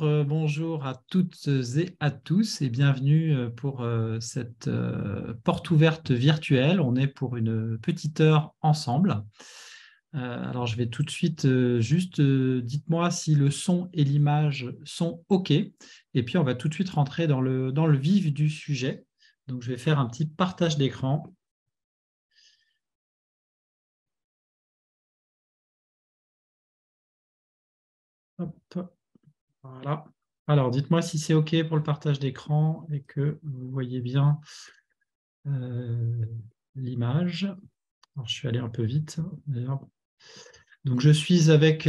bonjour à toutes et à tous et bienvenue pour cette porte ouverte virtuelle. On est pour une petite heure ensemble. Alors, je vais tout de suite dites-moi si le son et l'image sont OK. Et puis, on va tout de suite rentrer dans le vif du sujet. Donc, je vais faire un petit partage d'écran. Hop, voilà. Alors, dites-moi si c'est OK pour le partage d'écran et que vous voyez bien euh, l'image. Alors, je suis allé un peu vite, d'ailleurs. Donc, je suis avec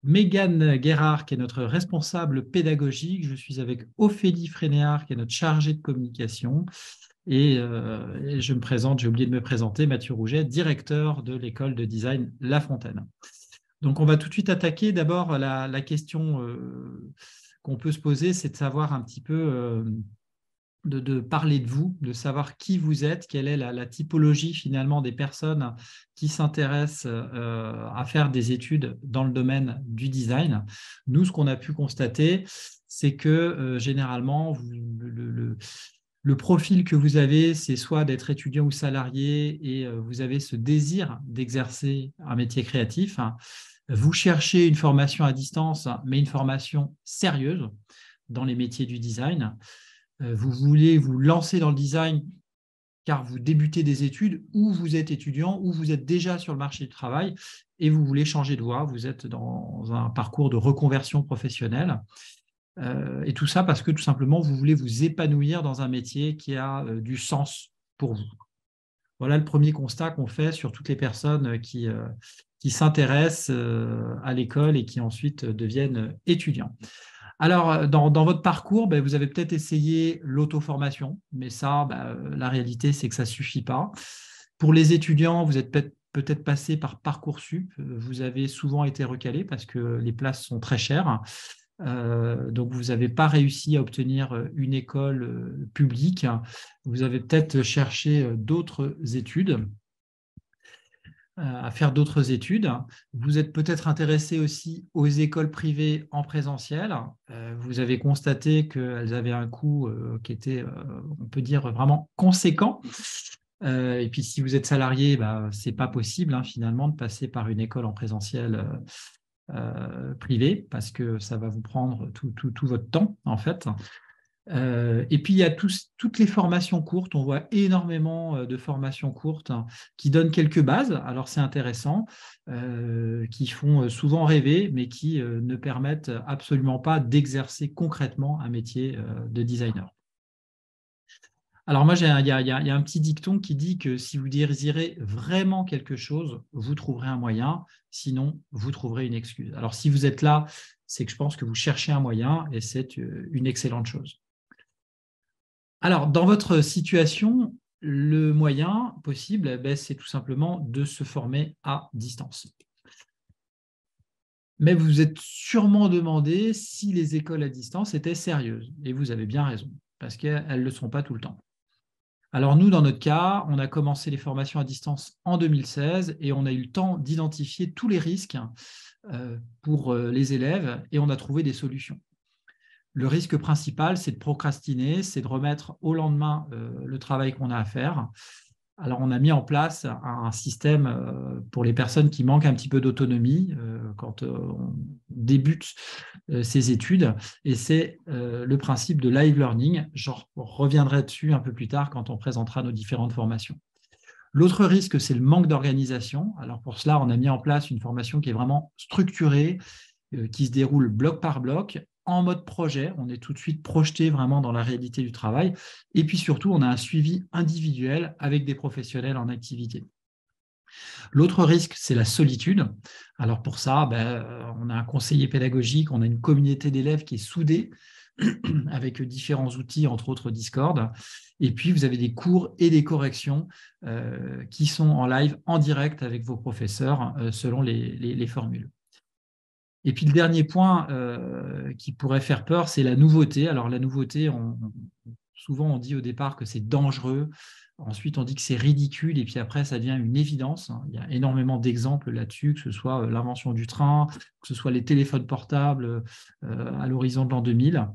Mégane Guérard, qui est notre responsable pédagogique. Je suis avec Ophélie Frénéard, qui est notre chargée de communication. Et je me présente, j'ai oublié de me présenter, Mathieu Rouget, directeur de l'école de design La Fontaine. Donc, on va tout de suite attaquer. D'abord, la question qu'on peut se poser, c'est de savoir un petit peu, de parler de vous, de savoir qui vous êtes, quelle est la typologie finalement des personnes qui s'intéressent à faire des études dans le domaine du design. Nous, ce qu'on a pu constater, c'est que généralement, le profil que vous avez, c'est soit d'être étudiant ou salarié et vous avez ce désir d'exercer un métier créatif. Vous cherchez une formation à distance, mais une formation sérieuse dans les métiers du design. Vous voulez vous lancer dans le design car vous débutez des études ou vous êtes étudiant ou vous êtes déjà sur le marché du travail et vous voulez changer de voie, vous êtes dans un parcours de reconversion professionnelle. Et tout ça parce que tout simplement, vous voulez vous épanouir dans un métier qui a du sens pour vous. Voilà le premier constat qu'on fait sur toutes les personnes qui s'intéressent à l'école et qui ensuite deviennent étudiants. Alors, dans votre parcours, vous avez peut-être essayé l'auto-formation, mais ça, la réalité, c'est que ça ne suffit pas. Pour les étudiants, vous êtes peut-être passé par Parcoursup. Vous avez souvent été recalé parce que les places sont très chères. Donc, vous n'avez pas réussi à obtenir une école publique. Vous avez peut-être cherché d'autres études, à faire d'autres études. Vous êtes peut-être intéressé aussi aux écoles privées en présentiel. Vous avez constaté qu'elles avaient un coût qui était, on peut dire, vraiment conséquent. Et puis, si vous êtes salarié, ce n'est pas possible finalement de passer par une école en présentiel privée parce que ça va vous prendre tout votre temps, en fait. Et puis, il y a toutes les formations courtes. On voit énormément de formations courtes qui donnent quelques bases. Alors, c'est intéressant, qui font souvent rêver, mais qui ne permettent absolument pas d'exercer concrètement un métier de designer. Alors, moi, il y a un petit dicton qui dit que si vous désirez vraiment quelque chose, vous trouverez un moyen. Sinon, vous trouverez une excuse. Alors, si vous êtes là, c'est que je pense que vous cherchez un moyen et c'est une excellente chose. Alors, dans votre situation, le moyen possible, c'est tout simplement de se former à distance. Mais vous vous êtes sûrement demandé si les écoles à distance étaient sérieuses. Et vous avez bien raison, parce qu'elles ne le sont pas tout le temps. Alors nous, dans notre cas, on a commencé les formations à distance en 2016 et on a eu le temps d'identifier tous les risques pour les élèves et on a trouvé des solutions. Le risque principal, c'est de procrastiner, c'est de remettre au lendemain le travail qu'on a à faire. Alors, on a mis en place un système pour les personnes qui manquent un petit peu d'autonomie quand on débute ses études, et c'est le principe de live learning. Je reviendrai dessus un peu plus tard quand on présentera nos différentes formations. L'autre risque, c'est le manque d'organisation. Alors, pour cela, on a mis en place une formation qui est vraiment structurée, qui se déroule bloc par bloc, en mode projet. On est tout de suite projeté vraiment dans la réalité du travail. Et puis surtout, on a un suivi individuel avec des professionnels en activité. L'autre risque, c'est la solitude. Alors pour ça, on a un conseiller pédagogique, on a une communauté d'élèves qui est soudée avec différents outils, entre autres Discord. Et puis, vous avez des cours et des corrections qui sont en live, en direct avec vos professeurs selon les formules. Et puis le dernier point qui pourrait faire peur, c'est la nouveauté. Alors la nouveauté, souvent, on dit au départ que c'est dangereux. Ensuite, on dit que c'est ridicule. Et puis après, ça devient une évidence. Il y a énormément d'exemples là-dessus, que ce soit l'invention du train, que ce soit les téléphones portables à l'horizon de l'an 2000.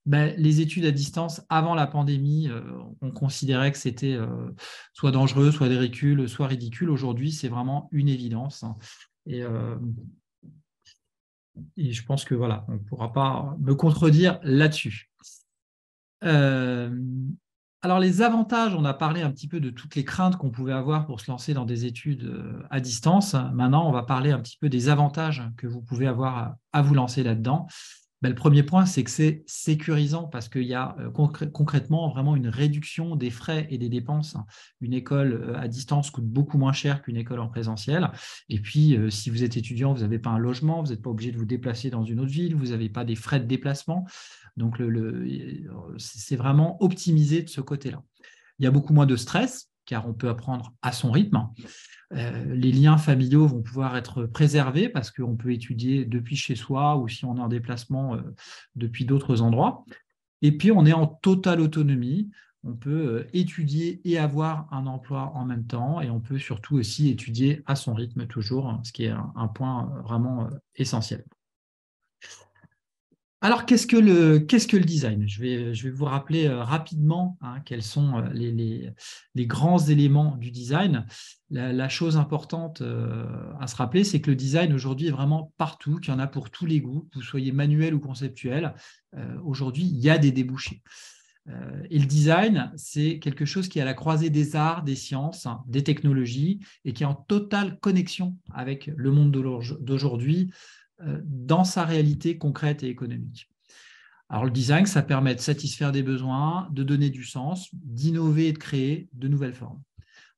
Les études à distance avant la pandémie, on considérait que c'était soit dangereux, soit ridicule. Aujourd'hui, c'est vraiment une évidence. Et, et je pense que voilà, on ne pourra pas me contredire là-dessus. Alors, les avantages, on a parlé un petit peu de toutes les craintes qu'on pouvait avoir pour se lancer dans des études à distance. Maintenant, on va parler un petit peu des avantages que vous pouvez avoir à vous lancer là-dedans. Le premier point, c'est que c'est sécurisant parce qu'il y a concrètement vraiment une réduction des frais et des dépenses. Une école à distance coûte beaucoup moins cher qu'une école en présentiel. Et puis, si vous êtes étudiant, vous n'avez pas un logement, vous n'êtes pas obligé de vous déplacer dans une autre ville, vous n'avez pas des frais de déplacement. Donc, c'est vraiment optimisé de ce côté-là. Il y a beaucoup moins de stress, car on peut apprendre à son rythme. Les liens familiaux vont pouvoir être préservés parce qu'on peut étudier depuis chez soi ou si on est en déplacement depuis d'autres endroits. Et puis, on est en totale autonomie. On peut étudier et avoir un emploi en même temps. Et on peut surtout aussi étudier à son rythme toujours, ce qui est un point vraiment essentiel. Alors, qu'est-ce que le design? Je vais vous rappeler rapidement quels sont les grands éléments du design. La chose importante à se rappeler, c'est que le design aujourd'hui est vraiment partout, qu'il y en a pour tous les goûts, que vous soyez manuel ou conceptuel. Aujourd'hui, il y a des débouchés. Et le design, c'est quelque chose qui est à la croisée des arts, des sciences, des technologies, et qui est en totale connexion avec le monde d'aujourd'hui, dans sa réalité concrète et économique. Alors, le design, ça permet de satisfaire des besoins, de donner du sens, d'innover et de créer de nouvelles formes.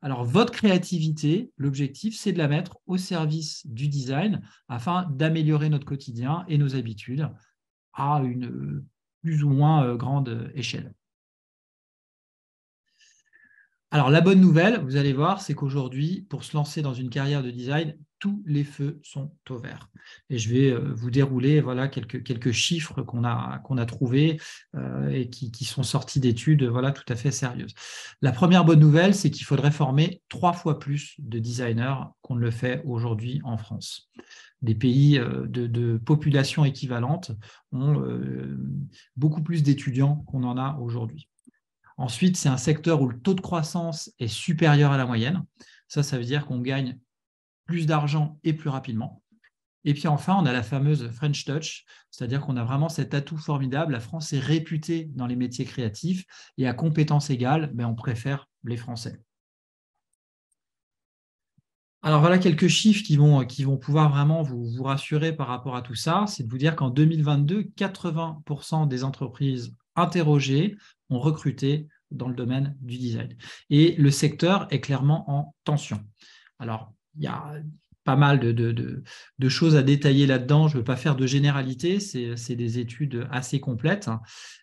Alors, votre créativité, l'objectif, c'est de la mettre au service du design afin d'améliorer notre quotidien et nos habitudes à une plus ou moins grande échelle. Alors, la bonne nouvelle, vous allez voir, c'est qu'aujourd'hui, pour se lancer dans une carrière de design, tous les feux sont au vert. Et je vais vous dérouler quelques chiffres qu'on a trouvés et qui sont sortis d'études tout à fait sérieuses. La première bonne nouvelle, c'est qu'il faudrait former 3 fois plus de designers qu'on ne le fait aujourd'hui en France. Des pays de population équivalente ont beaucoup plus d'étudiants qu'on en a aujourd'hui. Ensuite, c'est un secteur où le taux de croissance est supérieur à la moyenne. Ça veut dire qu'on gagne plus d'argent et plus rapidement. Et puis enfin, on a la fameuse French Touch, c'est-à-dire qu'on a vraiment cet atout formidable. La France est réputée dans les métiers créatifs et à compétences égales, on préfère les Français. Alors voilà quelques chiffres qui vont pouvoir vraiment vous rassurer par rapport à tout ça. C'est de vous dire qu'en 2022, 80% des entreprises interrogées ont recruté dans le domaine du design. Et le secteur est clairement en tension. Alors, il y a pas mal de choses à détailler là-dedans. Je ne veux pas faire de généralité, c'est des études assez complètes.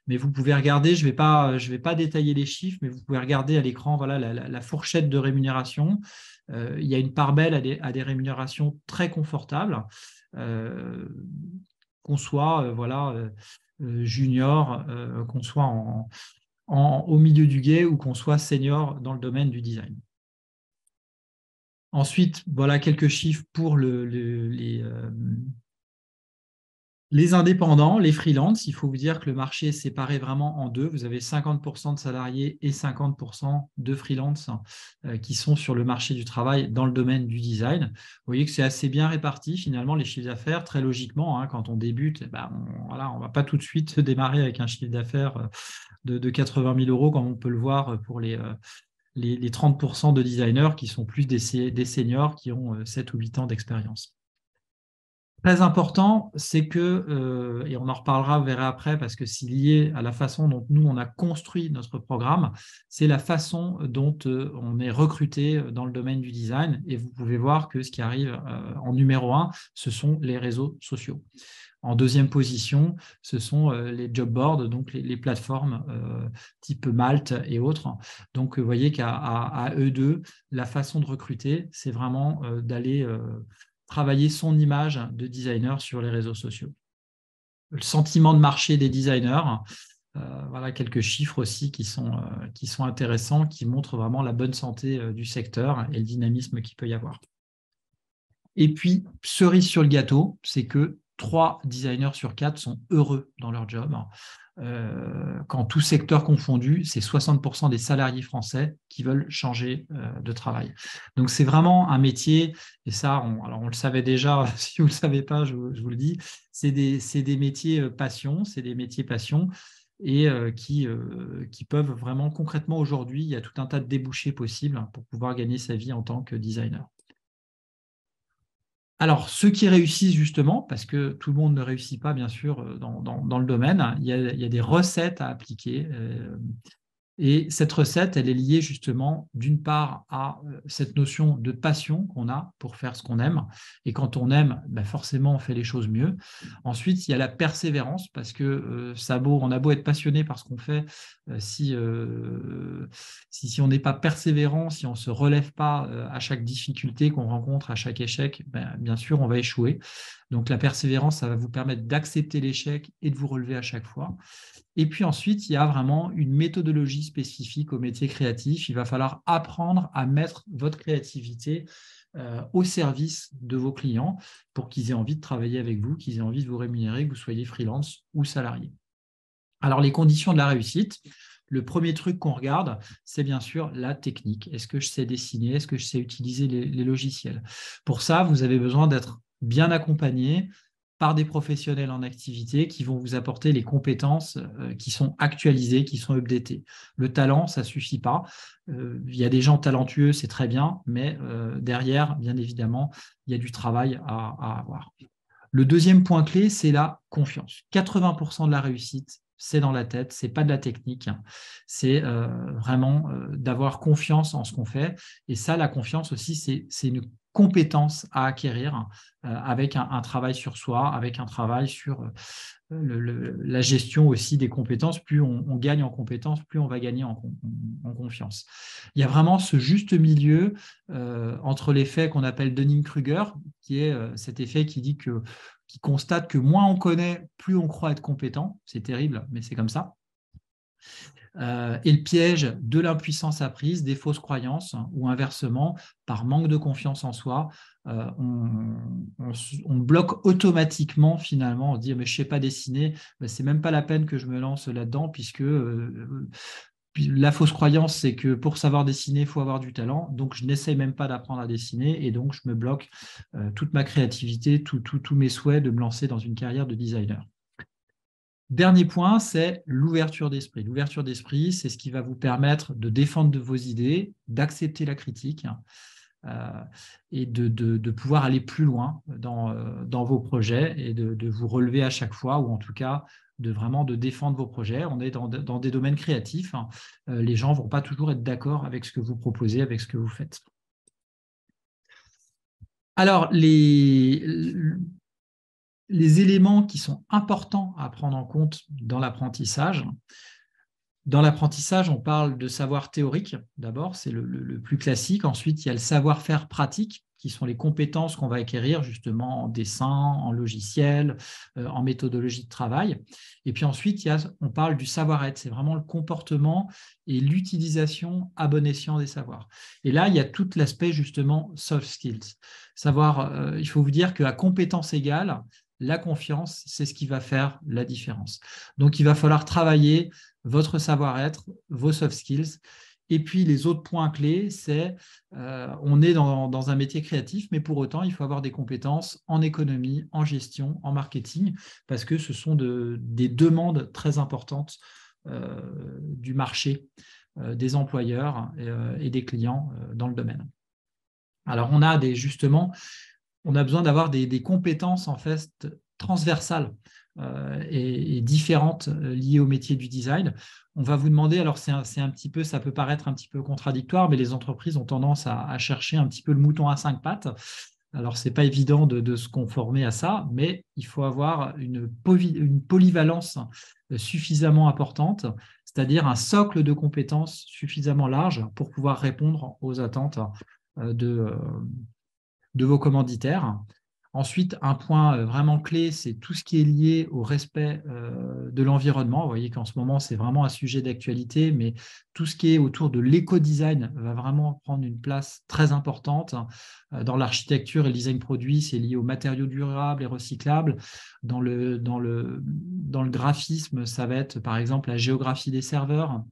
Mais vous pouvez regarder, je vais pas détailler les chiffres, mais vous pouvez regarder à l'écran la fourchette de rémunération. Il y a une part belle à des rémunérations très confortables, qu'on soit junior, qu'on soit au milieu du gué ou qu'on soit senior dans le domaine du design. Ensuite, voilà quelques chiffres pour les indépendants, les freelances. Il faut vous dire que le marché est séparé vraiment en deux. Vous avez 50% de salariés et 50% de freelances qui sont sur le marché du travail dans le domaine du design. Vous voyez que c'est assez bien réparti finalement les chiffres d'affaires. Très logiquement, quand on débute, on ne va pas tout de suite démarrer avec un chiffre d'affaires de 80 000 euros comme on peut le voir pour les 30% de designers qui sont plus des seniors qui ont 7 ou 8 ans d'expérience. Très important, c'est que, et on en reparlera, vous verrez après, parce que c'est lié à la façon dont nous, on a construit notre programme, c'est la façon dont on est recruté dans le domaine du design. Et vous pouvez voir que ce qui arrive en numéro 1, ce sont les réseaux sociaux. En deuxième position, ce sont les job boards, donc les plateformes type Malte et autres. Donc, vous voyez qu'à eux deux, la façon de recruter, c'est vraiment d'aller travailler son image de designer sur les réseaux sociaux. Le sentiment de marché des designers, Voilà quelques chiffres aussi qui sont intéressants, qui montrent vraiment la bonne santé du secteur et le dynamisme qu'il peut y avoir. Et puis, cerise sur le gâteau, c'est que 3 designers sur 4 sont heureux dans leur job. Quand tout secteur confondu, c'est 60% des salariés français qui veulent changer de travail. Donc, c'est vraiment un métier, et ça, on le savait déjà, si vous ne le savez pas, je vous le dis, c'est des métiers passion, c'est des métiers passion, et qui peuvent vraiment concrètement aujourd'hui, il y a tout un tas de débouchés possibles pour pouvoir gagner sa vie en tant que designer. Alors, ceux qui réussissent justement, parce que tout le monde ne réussit pas, bien sûr, dans le domaine, il y a des recettes à appliquer. Et cette recette, elle est liée justement d'une part à cette notion de passion qu'on a pour faire ce qu'on aime. Et quand on aime, ben forcément, on fait les choses mieux. Ensuite, il y a la persévérance, parce que on a beau être passionné par ce qu'on fait, si on n'est pas persévérant, si on ne se relève pas à chaque difficulté qu'on rencontre, à chaque échec, ben, bien sûr, on va échouer. Donc la persévérance, ça va vous permettre d'accepter l'échec et de vous relever à chaque fois. Et puis ensuite, il y a vraiment une méthodologie spécifique au métier créatif. Il va falloir apprendre à mettre votre créativité au service de vos clients pour qu'ils aient envie de travailler avec vous, qu'ils aient envie de vous rémunérer, que vous soyez freelance ou salarié. Alors, les conditions de la réussite, le premier truc qu'on regarde, c'est bien sûr la technique. Est-ce que je sais dessiner? Est-ce que je sais utiliser les logiciels? Pour ça, vous avez besoin d'être bien accompagné par des professionnels en activité qui vont vous apporter les compétences qui sont actualisées, qui sont updatées. Le talent, ça ne suffit pas. Il y a des gens talentueux, c'est très bien, mais derrière, bien évidemment, il y a du travail à avoir. Le deuxième point clé, c'est la confiance. 80% de la réussite, c'est dans la tête, c'est pas de la technique, c'est vraiment d'avoir confiance en ce qu'on fait. Et ça, la confiance aussi, c'est une compétence à acquérir avec un travail sur soi, avec un travail sur la gestion aussi des compétences. Plus on gagne en compétences, plus on va gagner en confiance. Il y a vraiment ce juste milieu entre l'effet qu'on appelle Dunning-Kruger, qui est cet effet qui constate que moins on connaît, plus on croit être compétent. C'est terrible, mais c'est comme ça. Et le piège de l'impuissance apprise, des fausses croyances, ou inversement, par manque de confiance en soi, on bloque automatiquement finalement, on se dit mais je ne sais pas dessiner, ben, c'est même pas la peine que je me lance là-dedans puisque la fausse croyance, c'est que pour savoir dessiner, il faut avoir du talent. Donc, je n'essaye même pas d'apprendre à dessiner et donc je me bloque toute ma créativité, tous mes souhaits de me lancer dans une carrière de designer. Dernier point, c'est l'ouverture d'esprit. L'ouverture d'esprit, c'est ce qui va vous permettre de défendre vos idées, d'accepter la critique et de pouvoir aller plus loin dans vos projets et de vous relever à chaque fois, ou en tout cas de défendre vos projets. On est dans des domaines créatifs. Les gens ne vont pas toujours être d'accord avec ce que vous proposez, avec ce que vous faites. Alors, les éléments qui sont importants à prendre en compte dans l'apprentissage. Dans l'apprentissage, on parle de savoir théorique, d'abord, c'est le plus classique. Ensuite, il y a le savoir-faire pratique, qui sont les compétences qu'on va acquérir justement en dessin, en logiciel, en méthodologie de travail. Et puis ensuite, on parle du savoir-être, c'est vraiment le comportement et l'utilisation à bon escient des savoirs. Et là, il y a tout l'aspect justement soft skills. Il faut vous dire qu'à compétence égale, la confiance, c'est ce qui va faire la différence. Donc, il va falloir travailler votre savoir-être, vos soft skills. Et puis, les autres points clés, c'est on est dans un métier créatif, mais pour autant, il faut avoir des compétences en économie, en gestion, en marketing, parce que ce sont des demandes très importantes du marché, des employeurs et des clients dans le domaine. Alors, on a besoin d'avoir des compétences en fait transversales et différentes liées au métier du design. On va vous demander, alors ça peut paraître un petit peu contradictoire, mais les entreprises ont tendance à chercher un petit peu le mouton à 5 pattes. Alors, ce n'est pas évident de se conformer à ça, mais il faut avoir une polyvalence suffisamment importante, c'est-à-dire un socle de compétences suffisamment large pour pouvoir répondre aux attentes de vos commanditaires. Ensuite, un point vraiment clé, c'est tout ce qui est lié au respect de l'environnement. Vous voyez qu'en ce moment, c'est vraiment un sujet d'actualité, mais tout ce qui est autour de l'éco-design va vraiment prendre une place très importante. Dans l'architecture et le design produit, c'est lié aux matériaux durables et recyclables. Dans le graphisme, ça va être par exemple la géographie des serveurs.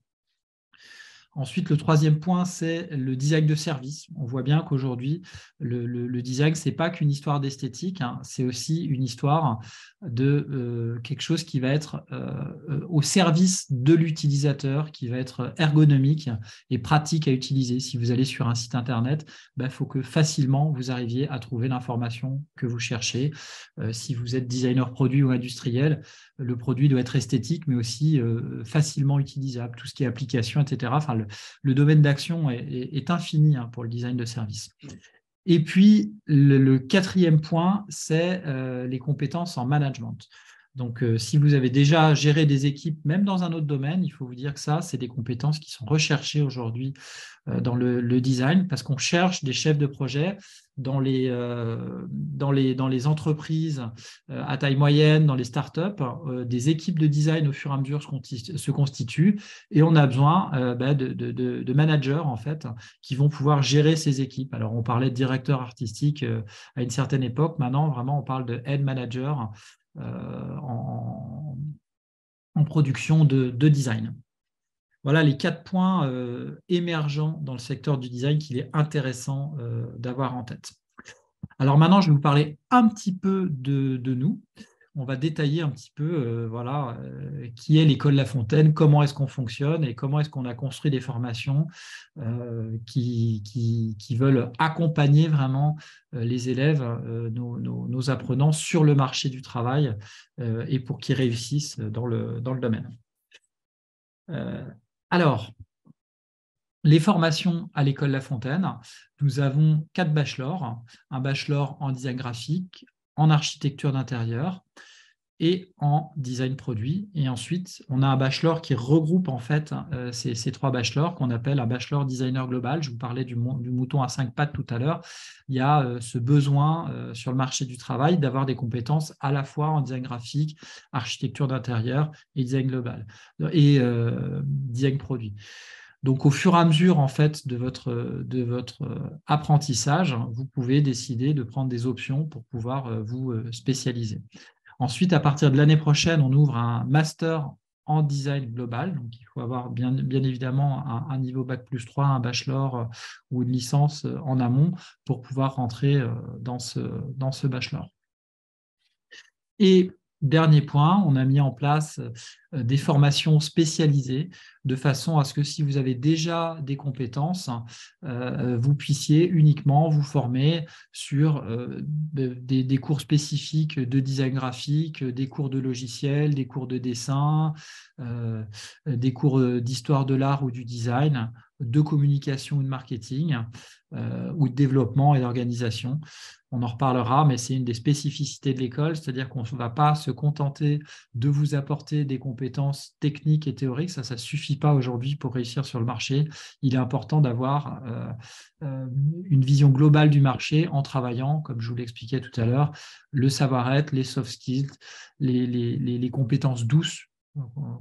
Ensuite, le troisième point, c'est le design de service. On voit bien qu'aujourd'hui, le design, ce n'est pas qu'une histoire d'esthétique, hein, c'est aussi une histoire de quelque chose qui va être au service de l'utilisateur, qui va être ergonomique et pratique à utiliser. Si vous allez sur un site Internet, il faut que facilement vous arriviez à trouver l'information que vous cherchez. Si vous êtes designer produit ou industriel, le produit doit être esthétique, mais aussi facilement utilisable, tout ce qui est application, etc. Enfin, le domaine d'action est infini pour le design de service. Et puis, le quatrième point, c'est les compétences en management. Donc, si vous avez déjà géré des équipes, même dans un autre domaine, il faut vous dire que ça, c'est des compétences qui sont recherchées aujourd'hui dans le design, parce qu'on cherche des chefs de projet dans les entreprises à taille moyenne, dans les startups, des équipes de design au fur et à mesure se constituent, et on a besoin de managers en fait qui vont pouvoir gérer ces équipes. Alors on parlait de directeur artistique à une certaine époque, maintenant vraiment on parle de head manager en production de design. Voilà les 4 points émergents dans le secteur du design qu'il est intéressant d'avoir en tête. Alors maintenant, je vais vous parler un petit peu de nous. On va détailler un petit peu qui est l'école La Fontaine, comment est-ce qu'on fonctionne et comment est-ce qu'on a construit des formations qui veulent accompagner vraiment les élèves, nos apprenants sur le marché du travail et pour qu'ils réussissent dans le domaine. Alors, les formations à l'école La Fontaine, nous avons 4 bachelors, un bachelor en design graphique, en architecture d'intérieur et en design produit. Et ensuite, on a un bachelor qui regroupe en fait ces 3 bachelors qu'on appelle un bachelor designer global. Je vous parlais du mouton à 5 pattes tout à l'heure. Il y a ce besoin sur le marché du travail d'avoir des compétences à la fois en design graphique, architecture d'intérieur et design global et design produit. Donc, au fur et à mesure en fait, de votre apprentissage, vous pouvez décider de prendre des options pour pouvoir vous spécialiser. Ensuite, à partir de l'année prochaine, on ouvre un master en design global. Donc, il faut avoir bien évidemment un niveau Bac+3, un bachelor ou une licence en amont pour pouvoir rentrer dans ce bachelor. Et dernier point, on a mis en place des formations spécialisées de façon à ce que si vous avez déjà des compétences, vous puissiez uniquement vous former sur des cours spécifiques de design graphique, des cours de logiciel, des cours de dessin, des cours d'histoire de l'art ou du design, de communication ou de marketing, ou de développement et d'organisation. On en reparlera, mais c'est une des spécificités de l'école, c'est-à-dire qu'on ne va pas se contenter de vous apporter des compétences techniques et théoriques. Ça ne suffit pas aujourd'hui pour réussir sur le marché. Il est important d'avoir une vision globale du marché en travaillant, comme je vous l'expliquais tout à l'heure, le savoir-être, les soft skills, les compétences douces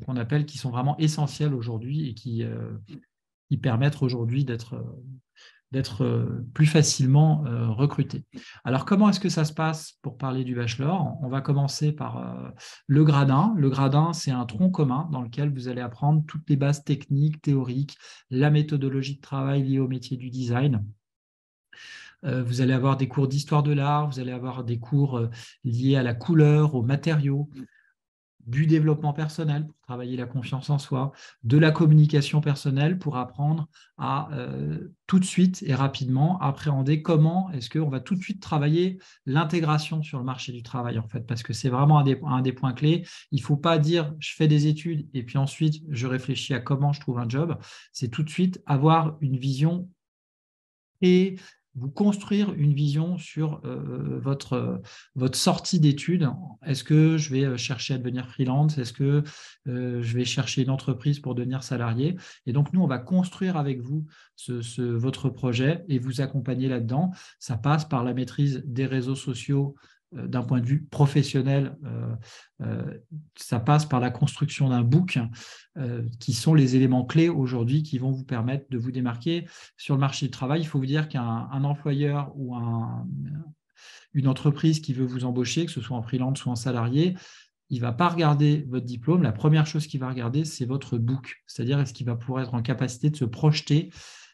qu'on appelle, qui sont vraiment essentielles aujourd'hui et qui permettent aujourd'hui d'être plus facilement recruté. Alors, comment est-ce que ça se passe pour parler du bachelor? On va commencer par le gradin. Le gradin, c'est un tronc commun dans lequel vous allez apprendre toutes les bases techniques, théoriques, la méthodologie de travail liée au métier du design. Vous allez avoir des cours d'histoire de l'art, vous allez avoir des cours liés à la couleur, aux matériaux, du développement personnel pour travailler la confiance en soi, de la communication personnelle pour apprendre à tout de suite et rapidement appréhender comment est-ce qu'on va tout de suite travailler l'intégration sur le marché du travail en fait, parce que c'est vraiment un des points clés. Il ne faut pas dire je fais des études et puis ensuite je réfléchis à comment je trouve un job. C'est tout de suite avoir une vision et vous construire une vision sur votre sortie d'études. Est-ce que je vais chercher à devenir freelance? Est-ce que je vais chercher une entreprise pour devenir salarié? Et donc, nous, on va construire avec vous votre projet et vous accompagner là-dedans. Ça passe par la maîtrise des réseaux sociaux d'un point de vue professionnel. Ça passe par la construction d'un book qui sont les éléments clés aujourd'hui qui vont vous permettre de vous démarquer sur le marché du travail. Il faut vous dire qu'un employeur ou une entreprise qui veut vous embaucher, que ce soit en freelance ou en salarié, il ne va pas regarder votre diplôme. La première chose qu'il va regarder, c'est votre book. C'est-à-dire, est-ce qu'il va pouvoir être en capacité de se projeter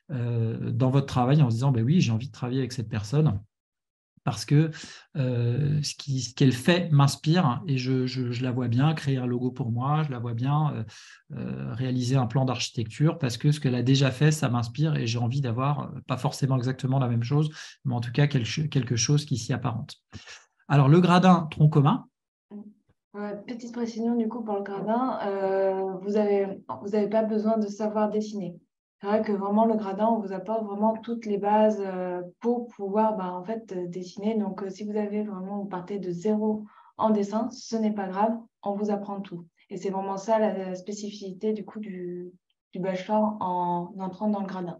dans votre travail en se disant, ben oui, j'ai envie de travailler avec cette personne parce que ce qu'elle fait m'inspire et je la vois bien créer un logo pour moi, je la vois bien réaliser un plan d'architecture parce que ce qu'elle a déjà fait, ça m'inspire et j'ai envie d'avoir, pas forcément exactement la même chose, mais en tout cas quelque chose qui s'y apparente. Alors, le gradin tronc commun. Petite précision du coup pour le gradin, vous avez pas besoin de savoir dessiner. C'est vrai que vraiment le gradin, on vous apporte vraiment toutes les bases pour pouvoir en fait, dessiner. Donc si vous partez de zéro en dessin, ce n'est pas grave, on vous apprend tout. Et c'est vraiment ça la spécificité du coup du bachelor en entrant dans le gradin.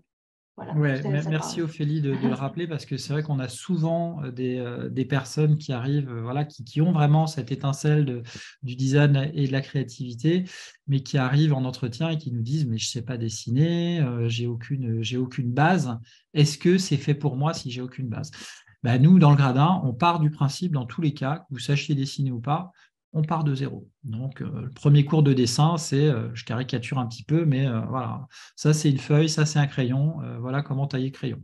Voilà, je Ouais, te laisse la merci parole. Ophélie de le rappeler parce que c'est vrai qu'on a souvent des personnes qui arrivent, voilà, qui ont vraiment cette étincelle du design et de la créativité, mais qui arrivent en entretien et qui nous disent mais je ne sais pas dessiner, j'ai aucune base. Est-ce que c'est fait pour moi si j'ai aucune base? Ben, nous, dans le gradin, on part du principe, dans tous les cas, que vous sachiez dessiner ou pas, on part de zéro. Donc, le premier cours de dessin, c'est, je caricature un petit peu, mais voilà, ça c'est une feuille, ça c'est un crayon, voilà comment tailler crayon.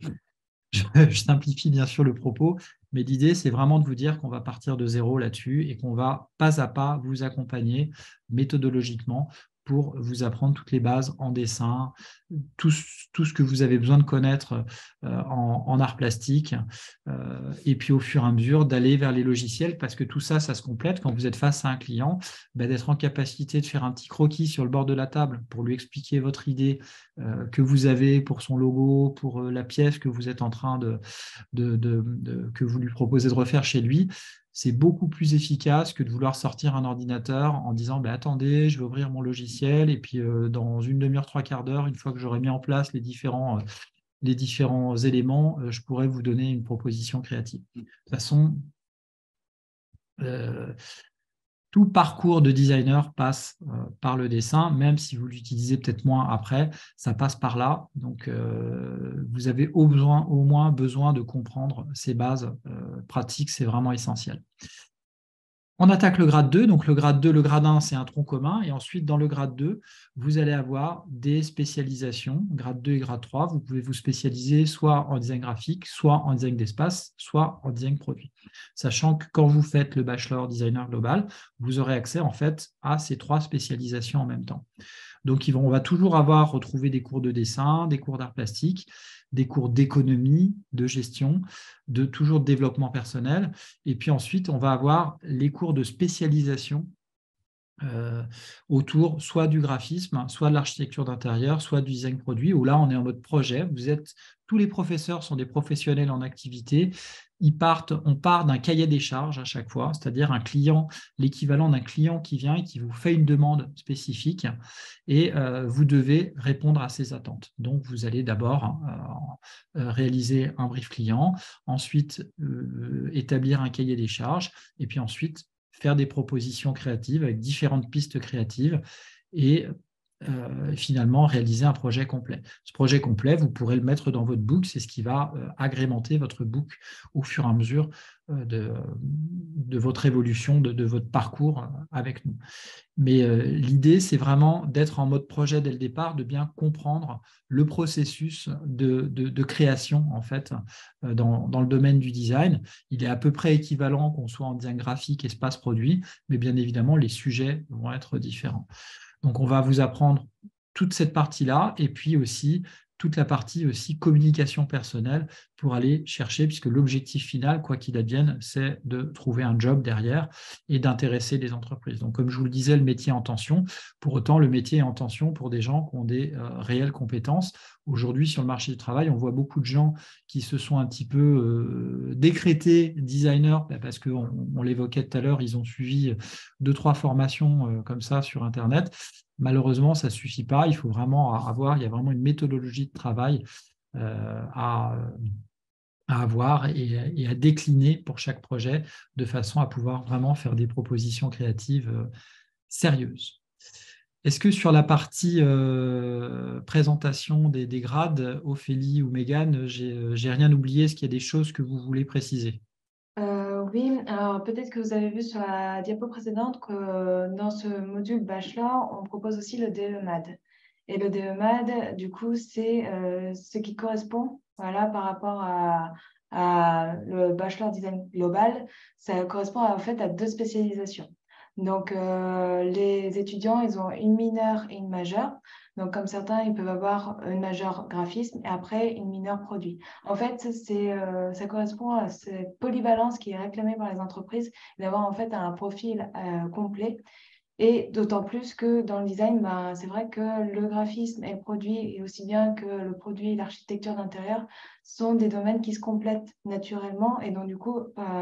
Je simplifie bien sûr le propos, mais l'idée c'est vraiment de vous dire qu'on va partir de zéro là-dessus et qu'on va pas à pas vous accompagner méthodologiquement pour vous apprendre toutes les bases en dessin, tout ce que vous avez besoin de connaître en art plastique, et puis au fur et à mesure d'aller vers les logiciels, parce que tout ça, ça se complète quand vous êtes face à un client, d'être en capacité de faire un petit croquis sur le bord de la table pour lui expliquer votre idée que vous avez pour son logo, pour la pièce que vous êtes en train que vous lui proposez de refaire chez lui. C'est beaucoup plus efficace que de vouloir sortir un ordinateur en disant bah, attendez, je vais ouvrir mon logiciel et puis dans une demi-heure, trois quarts d'heure, une fois que j'aurai mis en place les différents éléments, je pourrais vous donner une proposition créative. De toute façon, tout parcours de designer passe par le dessin, même si vous l'utilisez peut-être moins après, ça passe par là. Donc, vous avez au moins besoin de comprendre ces bases pratiques, c'est vraiment essentiel. On attaque le grade 2. Donc, le grade 2, le grade 1, c'est un tronc commun. Et ensuite, dans le grade 2, vous allez avoir des spécialisations. Grade 2 et grade 3, vous pouvez vous spécialiser soit en design graphique, soit en design d'espace, soit en design produit. Sachant que quand vous faites le bachelor designer global, vous aurez accès en fait à ces trois spécialisations en même temps. Donc, on va toujours retrouver des cours de dessin, des cours d'art plastique, des cours d'économie, de gestion, toujours de développement personnel. Et puis ensuite, on va avoir les cours de spécialisation autour soit du graphisme, soit de l'architecture d'intérieur, soit du design produit, où là, on est en mode projet. Tous les professeurs sont des professionnels en activité. On part d'un cahier des charges à chaque fois, c'est-à-dire l'équivalent d'un client qui vient et qui vous fait une demande spécifique et vous devez répondre à ses attentes. Donc, vous allez d'abord réaliser un brief client, ensuite établir un cahier des charges et puis ensuite faire des propositions créatives avec différentes pistes créatives et finalement réaliser un projet complet. Ce projet complet, vous pourrez le mettre dans votre book, c'est ce qui va agrémenter votre book au fur et à mesure de votre évolution, de votre parcours avec nous. Mais l'idée, c'est vraiment d'être en mode projet dès le départ, de bien comprendre le processus de création, en fait, dans le domaine du design. Il est à peu près équivalent qu'on soit en design graphique, espace produit, mais bien évidemment, les sujets vont être différents. Donc, on va vous apprendre toute cette partie-là et puis aussi toute la partie aussi communication personnelle pour aller chercher, puisque l'objectif final, quoi qu'il advienne, c'est de trouver un job derrière et d'intéresser les entreprises. Donc, comme je vous le disais, le métier est en tension. Pour autant, le métier est en tension pour des gens qui ont des réelles compétences. Aujourd'hui, sur le marché du travail, on voit beaucoup de gens qui se sont un petit peu décrétés designers, parce qu'on l'évoquait tout à l'heure, ils ont suivi 2-3 formations comme ça sur Internet. Malheureusement, ça ne suffit pas. Il faut vraiment il y a vraiment une méthodologie de travail à avoir et à décliner pour chaque projet de façon à pouvoir vraiment faire des propositions créatives sérieuses. Est-ce que sur la partie présentation des grades, Ophélie ou Mégane, j'ai rien oublié? Est-ce qu'il y a des choses que vous voulez préciser? Oui, alors peut-être que vous avez vu sur la diapo précédente que dans ce module bachelor, on propose aussi le DE-MAD. Et le DE-MAD, du coup, c'est ce qui correspond, voilà, par rapport à le bachelor design global, ça correspond en fait à 2 spécialisations. Donc, les étudiants, ils ont une mineure et une majeure. Donc, comme certains, ils peuvent avoir une majeure graphisme et après une mineure produit. En fait, ça correspond à cette polyvalence qui est réclamée par les entreprises, d'avoir en fait un profil complet. Et d'autant plus que dans le design, ben, c'est vrai que le graphisme et le produit, et aussi bien que le produit et l'architecture d'intérieur, sont des domaines qui se complètent naturellement. Et donc, du coup,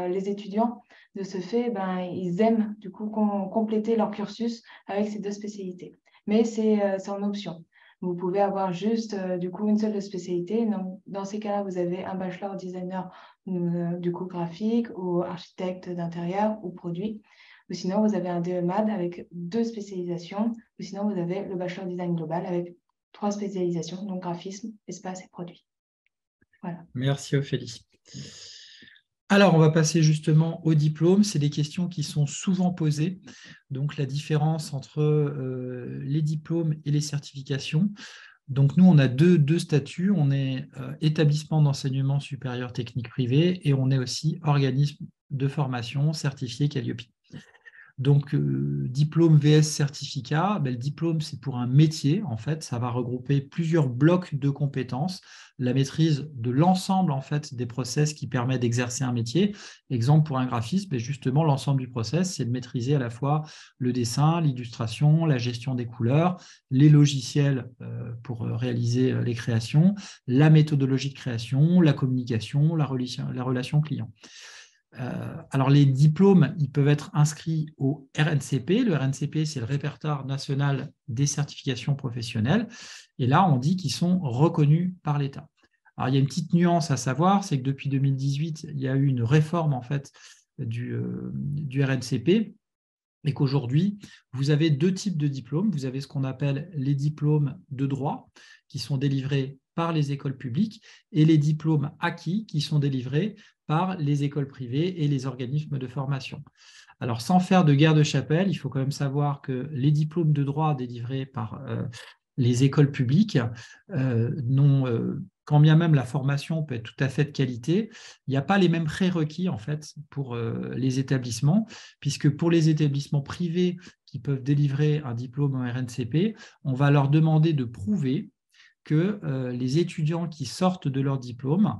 les étudiants, de ce fait, ben, ils aiment du coup compléter leur cursus avec ces 2 spécialités. Mais c'est en option. Vous pouvez avoir juste du coup une seule spécialité. Donc, dans ces cas-là, vous avez un bachelor designer du coup graphique ou architecte d'intérieur ou produit. Ou sinon, vous avez un DE-MAD avec 2 spécialisations. Ou sinon, vous avez le bachelor design global avec 3 spécialisations, donc graphisme, espace et produit. Voilà. Merci Ophélie. Alors, on va passer justement au diplôme. C'est des questions qui sont souvent posées. Donc, la différence entre les diplômes et les certifications. Donc, nous, on a deux statuts. On est établissement d'enseignement supérieur technique privé et on est aussi organisme de formation certifié Calliope. Donc, diplôme vs certificat, le diplôme, c'est pour un métier, en fait, ça va regrouper plusieurs blocs de compétences, la maîtrise de l'ensemble, en fait, des process qui permettent d'exercer un métier. Exemple, pour un graphiste, justement, l'ensemble du process, c'est de maîtriser à la fois le dessin, l'illustration, la gestion des couleurs, les logiciels pour réaliser les créations, la méthodologie de création, la communication, la relation client. Alors, les diplômes, ils peuvent être inscrits au RNCP. Le RNCP, c'est le répertoire national des certifications professionnelles. Et là, on dit qu'ils sont reconnus par l'État. Alors, il y a une petite nuance à savoir, c'est que depuis 2018, il y a eu une réforme en fait du RNCP et qu'aujourd'hui, vous avez 2 types de diplômes. Vous avez ce qu'on appelle les diplômes de droit qui sont délivrés par les écoles publiques et les diplômes acquis qui sont délivrés par les écoles privées et les organismes de formation. Alors, sans faire de guerre de chapelle, il faut quand même savoir que les diplômes de droit délivrés par les écoles publiques quand bien même la formation peut être tout à fait de qualité, il n'y a pas les mêmes prérequis en fait pour les établissements, puisque pour les établissements privés qui peuvent délivrer un diplôme en RNCP, on va leur demander de prouver que les étudiants qui sortent de leur diplôme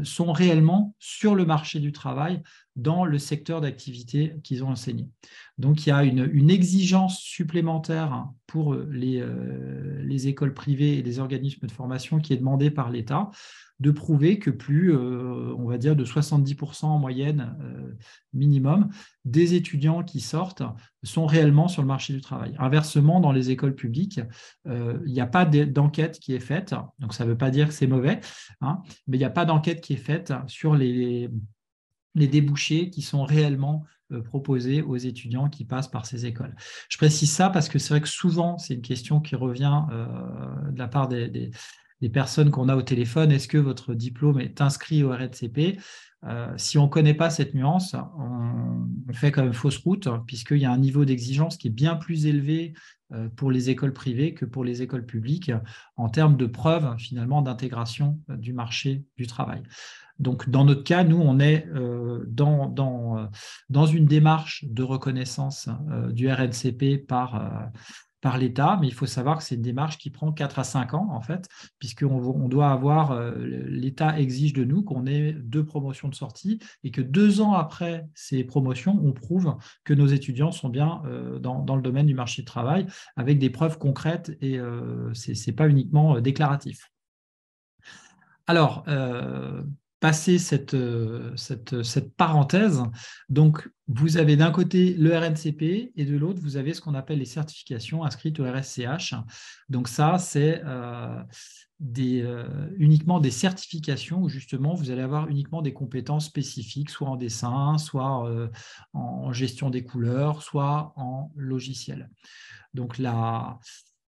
sont réellement sur le marché du travail dans le secteur d'activité qu'ils ont enseigné. Donc, il y a une exigence supplémentaire pour les écoles privées et les organismes de formation qui est demandée par l'État de prouver que plus, on va dire, de 70% en moyenne minimum des étudiants qui sortent sont réellement sur le marché du travail. Inversement, dans les écoles publiques, il n'y a pas d'enquête qui est faite, donc ça ne veut pas dire que c'est mauvais, hein, mais il n'y a pas d'enquête qui est faite sur les débouchés qui sont réellement proposés aux étudiants qui passent par ces écoles. Je précise ça parce que c'est vrai que souvent, c'est une question qui revient de la part des personnes qu'on a au téléphone. Est-ce que votre diplôme est inscrit au RNCP? Si on ne connaît pas cette nuance, on fait quand même fausse route, puisqu'il y a un niveau d'exigence qui est bien plus élevé pour les écoles privées que pour les écoles publiques en termes de preuves finalement d'intégration du marché du travail. Donc, dans notre cas, nous, on est dans une démarche de reconnaissance du RNCP par par l'État, mais il faut savoir que c'est une démarche qui prend 4 à 5 ans, en fait, puisqu'on doit avoir, l'État exige de nous qu'on ait 2 promotions de sortie et que 2 ans après ces promotions, on prouve que nos étudiants sont bien dans le domaine du marché du travail avec des preuves concrètes et ce n'est pas uniquement déclaratif. Alors, passer cette parenthèse, donc vous avez d'un côté le RNCP et de l'autre, vous avez ce qu'on appelle les certifications inscrites au RSCH. Donc ça, c'est uniquement des certifications où justement vous allez avoir uniquement des compétences spécifiques, soit en dessin, soit en gestion des couleurs, soit en logiciel. Donc là,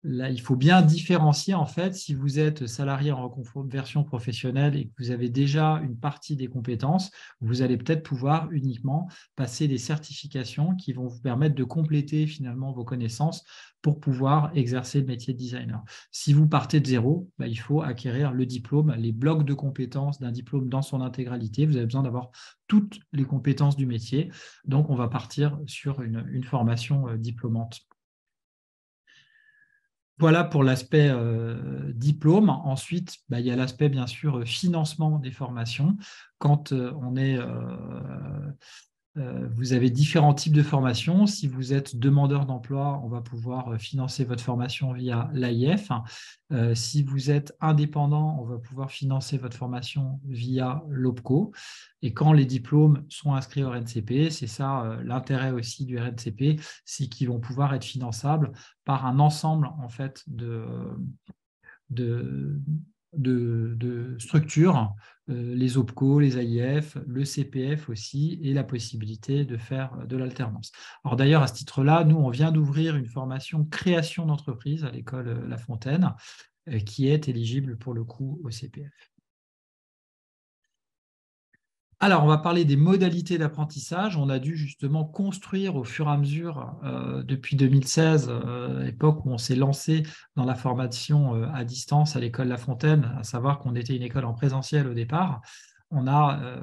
il faut bien différencier, en fait, si vous êtes salarié en reconversion professionnelle et que vous avez déjà une partie des compétences, vous allez peut-être pouvoir uniquement passer des certifications qui vont vous permettre de compléter finalement vos connaissances pour pouvoir exercer le métier de designer. Si vous partez de zéro, il faut acquérir le diplôme, les blocs de compétences d'un diplôme dans son intégralité. Vous avez besoin d'avoir toutes les compétences du métier. Donc, on va partir sur une formation diplômante. Voilà pour l'aspect diplôme. Ensuite, il y a l'aspect, bien sûr, financement des formations. Quand vous avez différents types de formations. Si vous êtes demandeur d'emploi, on va pouvoir financer votre formation via l'AIF. Si vous êtes indépendant, on va pouvoir financer votre formation via l'OPCO. Et quand les diplômes sont inscrits au RNCP, c'est ça l'intérêt aussi du RNCP, c'est qu'ils vont pouvoir être finançables par un ensemble en fait de structures, les OPCO, les AIF, le CPF aussi, et la possibilité de faire de l'alternance. Alors d'ailleurs, à ce titre-là, nous, on vient d'ouvrir une formation création d'entreprise à l'école La Fontaine, qui est éligible pour le coup au CPF. Alors, on va parler des modalités d'apprentissage. On a dû justement construire au fur et à mesure, depuis 2016, époque où on s'est lancé dans la formation à distance à l'école La Fontaine, à savoir qu'on était une école en présentiel au départ. On a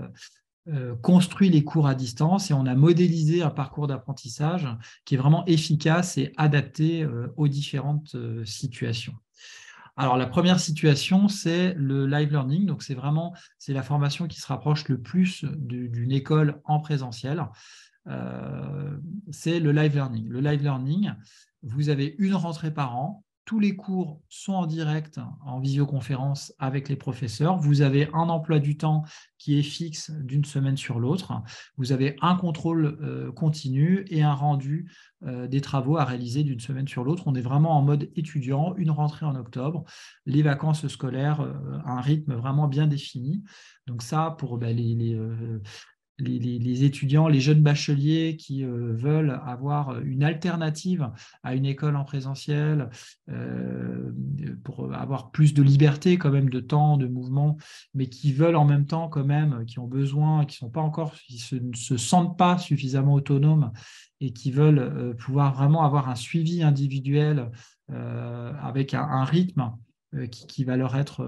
construit les cours à distance et on a modélisé un parcours d'apprentissage qui est vraiment efficace et adapté aux différentes situations. Alors, la première situation, c'est le live learning. Donc, c'est la formation qui se rapproche le plus d'une école en présentiel. C'est le live learning. Le live learning, vous avez une rentrée par an. Tous les cours sont en direct, en visioconférence avec les professeurs. Vous avez un emploi du temps qui est fixe d'une semaine sur l'autre. Vous avez un contrôle continu et un rendu des travaux à réaliser d'une semaine sur l'autre. On est vraiment en mode étudiant, une rentrée en octobre, les vacances scolaires, un rythme vraiment bien défini. Donc ça, pour les étudiants, les jeunes bacheliers qui veulent avoir une alternative à une école en présentiel pour avoir plus de liberté quand même, de temps, de mouvement, mais qui veulent en même temps quand même, qui ont besoin, qui ne se sentent pas suffisamment autonomes et qui veulent pouvoir vraiment avoir un suivi individuel avec un rythme qui va leur être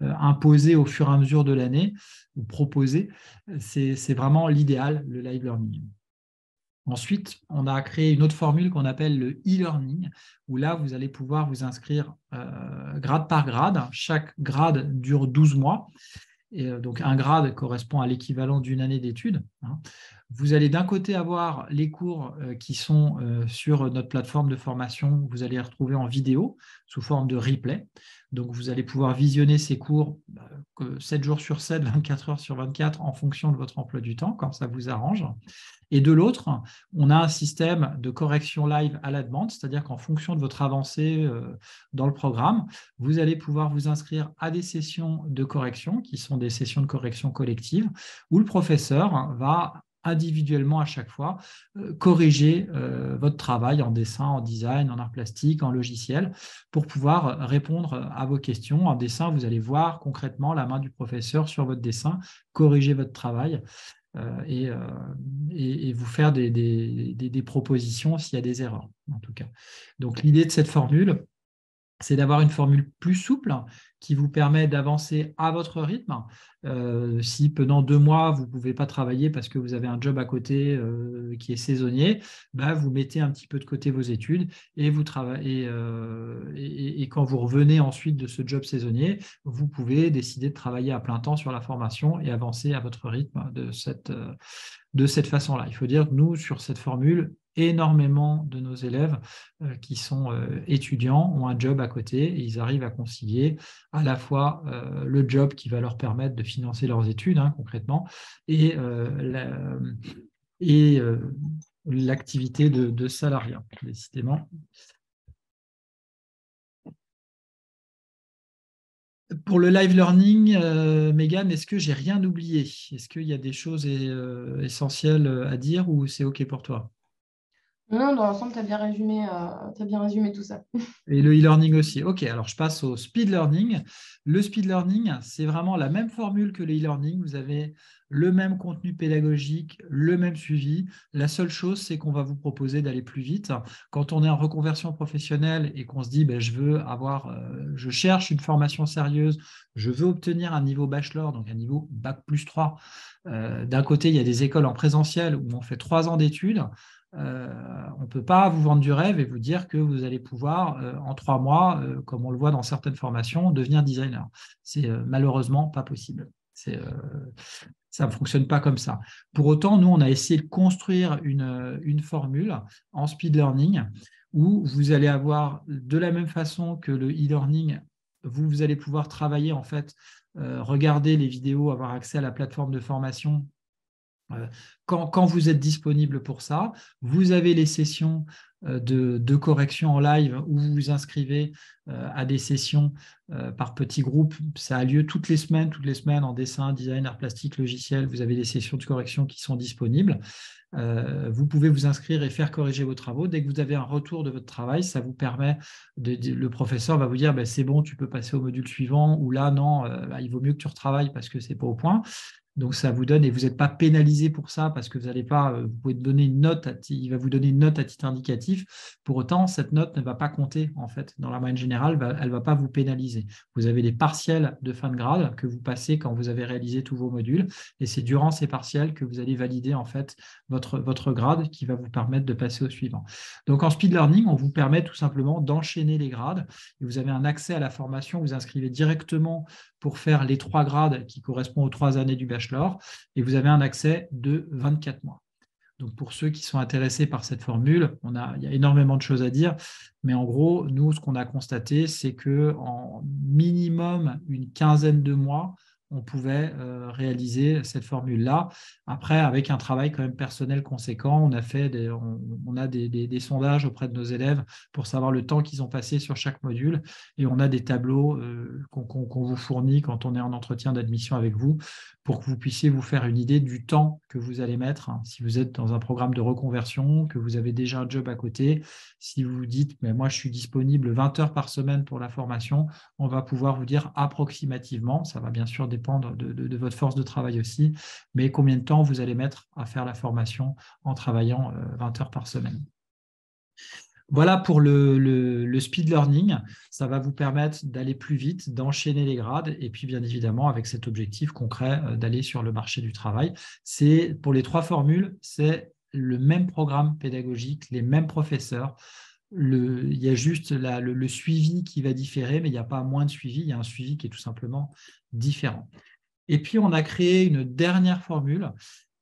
imposé au fur et à mesure de l'année ou proposé, c'est vraiment l'idéal, le live learning. Ensuite, on a créé une autre formule qu'on appelle le e-learning, où là, vous allez pouvoir vous inscrire grade par grade. Chaque grade dure 12 mois. Et donc, un grade correspond à l'équivalent d'une année d'études. Vous allez d'un côté avoir les cours qui sont sur notre plateforme de formation, vous allez les retrouver en vidéo sous forme de replay. Donc, vous allez pouvoir visionner ces cours 7 jours sur 7, 24 heures sur 24 en fonction de votre emploi du temps, quand ça vous arrange. Et de l'autre, on a un système de correction live à la demande, c'est-à-dire qu'en fonction de votre avancée dans le programme, vous allez pouvoir vous inscrire à des sessions de correction, qui sont des sessions de correction collective, où le professeur va individuellement à chaque fois corriger votre travail en dessin, en design, en art plastique, en logiciel, pour pouvoir répondre à vos questions. En dessin, vous allez voir concrètement la main du professeur sur votre dessin, corriger votre travail et vous faire des propositions s'il y a des erreurs, en tout cas. Donc, l'idée de cette formule, c'est d'avoir une formule plus souple qui vous permet d'avancer à votre rythme. Si pendant 2 mois, vous ne pouvez pas travailler parce que vous avez un job à côté qui est saisonnier, bah, vous mettez un petit peu de côté vos études et vous travaillez. Et quand vous revenez ensuite de ce job saisonnier, vous pouvez décider de travailler à plein temps sur la formation et avancer à votre rythme de cette façon-là. Il faut dire que nous, sur cette formule, énormément de nos élèves qui sont étudiants ont un job à côté et ils arrivent à concilier à la fois le job qui va leur permettre de financer leurs études concrètement et l'activité de salariat, décidément. Pour le live learning, Mégane, est-ce que j'ai rien oublié? Est-ce qu'il y a des choses essentielles à dire ou c'est OK pour toi? Non, dans l'ensemble, t'as bien résumé tout ça. Et le e-learning aussi. OK, alors je passe au speed learning. Le speed learning, c'est vraiment la même formule que le e-learning. Vous avez le même contenu pédagogique, le même suivi. La seule chose, c'est qu'on va vous proposer d'aller plus vite. Quand on est en reconversion professionnelle et qu'on se dit, ben, je cherche une formation sérieuse, je veux obtenir un niveau bachelor, donc un niveau bac+3. D'un côté, il y a des écoles en présentiel où on fait 3 ans d'études. On ne peut pas vous vendre du rêve et vous dire que vous allez pouvoir, en 3 mois, comme on le voit dans certaines formations, devenir designer. C'est malheureusement pas possible. Ça ne fonctionne pas comme ça. Pour autant, nous, on a essayé de construire une formule en speed learning où vous allez avoir, de la même façon que le e-learning, vous allez pouvoir travailler, en fait, regarder les vidéos, avoir accès à la plateforme de formation quand vous êtes disponible pour ça. Vous avez les sessions de correction en live où vous vous inscrivez à des sessions par petits groupes. Ça a lieu toutes les semaines en dessin, design, art plastique, logiciel. Vous avez des sessions de correction qui sont disponibles. Vous pouvez vous inscrire et faire corriger vos travaux. Dès que vous avez un retour de votre travail, ça vous permet, le professeur va vous dire, ben, c'est bon, tu peux passer au module suivant, ou là, non, il vaut mieux que tu retravailles parce que ce n'est pas au point. Donc, ça vous donne, et vous n'êtes pas pénalisé pour ça parce que vous n'allez pas, vous pouvez donner une note, il va vous donner une note à titre indicatif. Pour autant, cette note ne va pas compter, en fait, dans la moyenne générale, elle ne va pas vous pénaliser. Vous avez des partiels de fin de grade que vous passez quand vous avez réalisé tous vos modules, et c'est durant ces partiels que vous allez valider, en fait, votre grade qui va vous permettre de passer au suivant. Donc, en speed learning, on vous permet tout simplement d'enchaîner les grades, et vous avez un accès à la formation, vous inscrivez directement pour faire les 3 grades qui correspondent aux 3 années du bachelor, et vous avez un accès de 24 mois. Donc, pour ceux qui sont intéressés par cette formule, il y a énormément de choses à dire, mais en gros, nous, ce qu'on a constaté, c'est qu'en minimum une quinzaine de mois, on pouvait réaliser cette formule-là. Après, avec un travail quand même personnel conséquent, on a des sondages auprès de nos élèves pour savoir le temps qu'ils ont passé sur chaque module, et on a des tableaux qu'on vous fournit quand on est en entretien d'admission avec vous pour que vous puissiez vous faire une idée du temps que vous allez mettre si vous êtes dans un programme de reconversion, que vous avez déjà un job à côté. Si vous vous dites, mais moi je suis disponible 20 heures par semaine pour la formation, on va pouvoir vous dire approximativement, ça va bien sûr dépendre de votre force de travail aussi, mais combien de temps vous allez mettre à faire la formation en travaillant 20 heures par semaine. Voilà pour le speed learning. Ça va vous permettre d'aller plus vite, d'enchaîner les grades et puis bien évidemment avec cet objectif concret d'aller sur le marché du travail. Pour les 3 formules, c'est le même programme pédagogique, les mêmes professeurs. Il y a juste le suivi qui va différer, mais il n'y a pas moins de suivi, il y a un suivi qui est tout simplement différent. Et puis, on a créé une dernière formule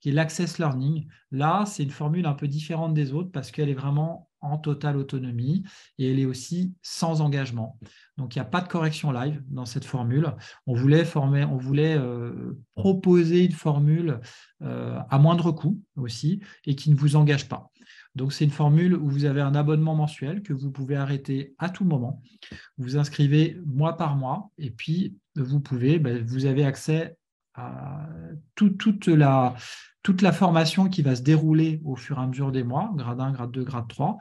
qui est l'Access Learning. Là, c'est une formule un peu différente des autres parce qu'elle est vraiment en totale autonomie et elle est aussi sans engagement. Donc, il n'y a pas de correction live dans cette formule. On voulait proposer une formule à moindre coût aussi et qui ne vous engage pas. Donc, c'est une formule où vous avez un abonnement mensuel que vous pouvez arrêter à tout moment. Vous inscrivez mois par mois et puis vous avez accès à toute la formation qui va se dérouler au fur et à mesure des mois, grade 1, grade 2, grade 3.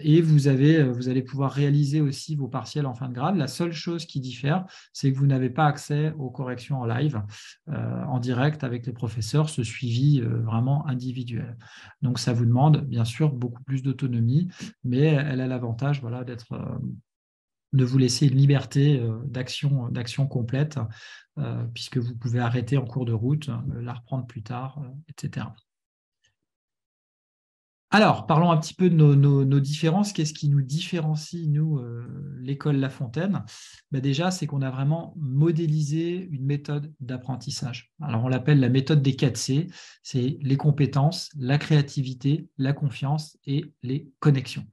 Et vous allez pouvoir réaliser aussi vos partiels en fin de grade. La seule chose qui diffère, c'est que vous n'avez pas accès aux corrections en live, en direct avec les professeurs, ce suivi vraiment individuel. Donc, ça vous demande bien sûr beaucoup plus d'autonomie, mais elle a l'avantage d'être de vous laisser une liberté d'action complète, puisque vous pouvez arrêter en cours de route, la reprendre plus tard, etc. Alors, parlons un petit peu de nos différences. Qu'est-ce qui nous différencie, nous, l'école La Fontaine? Déjà, c'est qu'on a vraiment modélisé une méthode d'apprentissage. Alors, on l'appelle la méthode des 4 C. C'est les compétences, la créativité, la confiance et les connexions.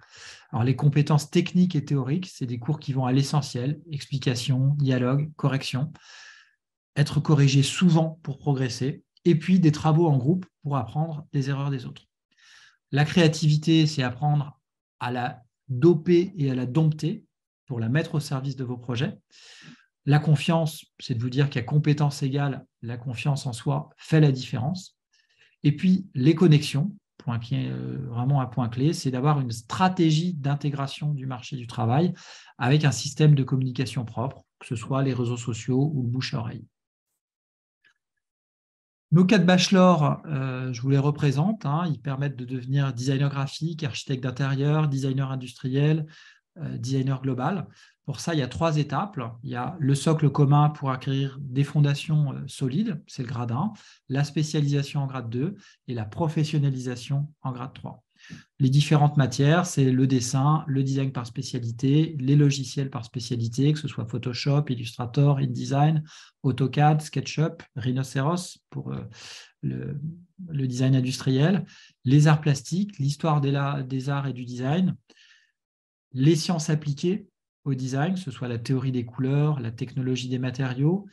Alors, les compétences techniques et théoriques, c'est des cours qui vont à l'essentiel, explication, dialogue, correction, être corrigé souvent pour progresser, et puis des travaux en groupe pour apprendre des erreurs des autres. La créativité, c'est apprendre à la doper et à la dompter pour la mettre au service de vos projets. La confiance, c'est de vous dire qu'à compétence égale, la confiance en soi fait la différence. Et puis, les connexions, point qui est vraiment un point clé, c'est d'avoir une stratégie d'intégration du marché du travail avec un système de communication propre, que ce soit les réseaux sociaux ou le bouche-à-oreille. Nos 4 bachelors, je vous les représente. Ils permettent de devenir designer graphique, architecte d'intérieur, designer industriel, designer global. Pour ça, il y a 3 étapes. Il y a le socle commun pour acquérir des fondations solides, c'est le grade 1, la spécialisation en grade 2 et la professionnalisation en grade 3. Les différentes matières, c'est le dessin, le design par spécialité, les logiciels par spécialité, que ce soit Photoshop, Illustrator, InDesign, AutoCAD, SketchUp, Rhinoceros pour le design industriel, les arts plastiques, l'histoire des arts et du design, les sciences appliquées au design, que ce soit la théorie des couleurs, la technologie des matériaux,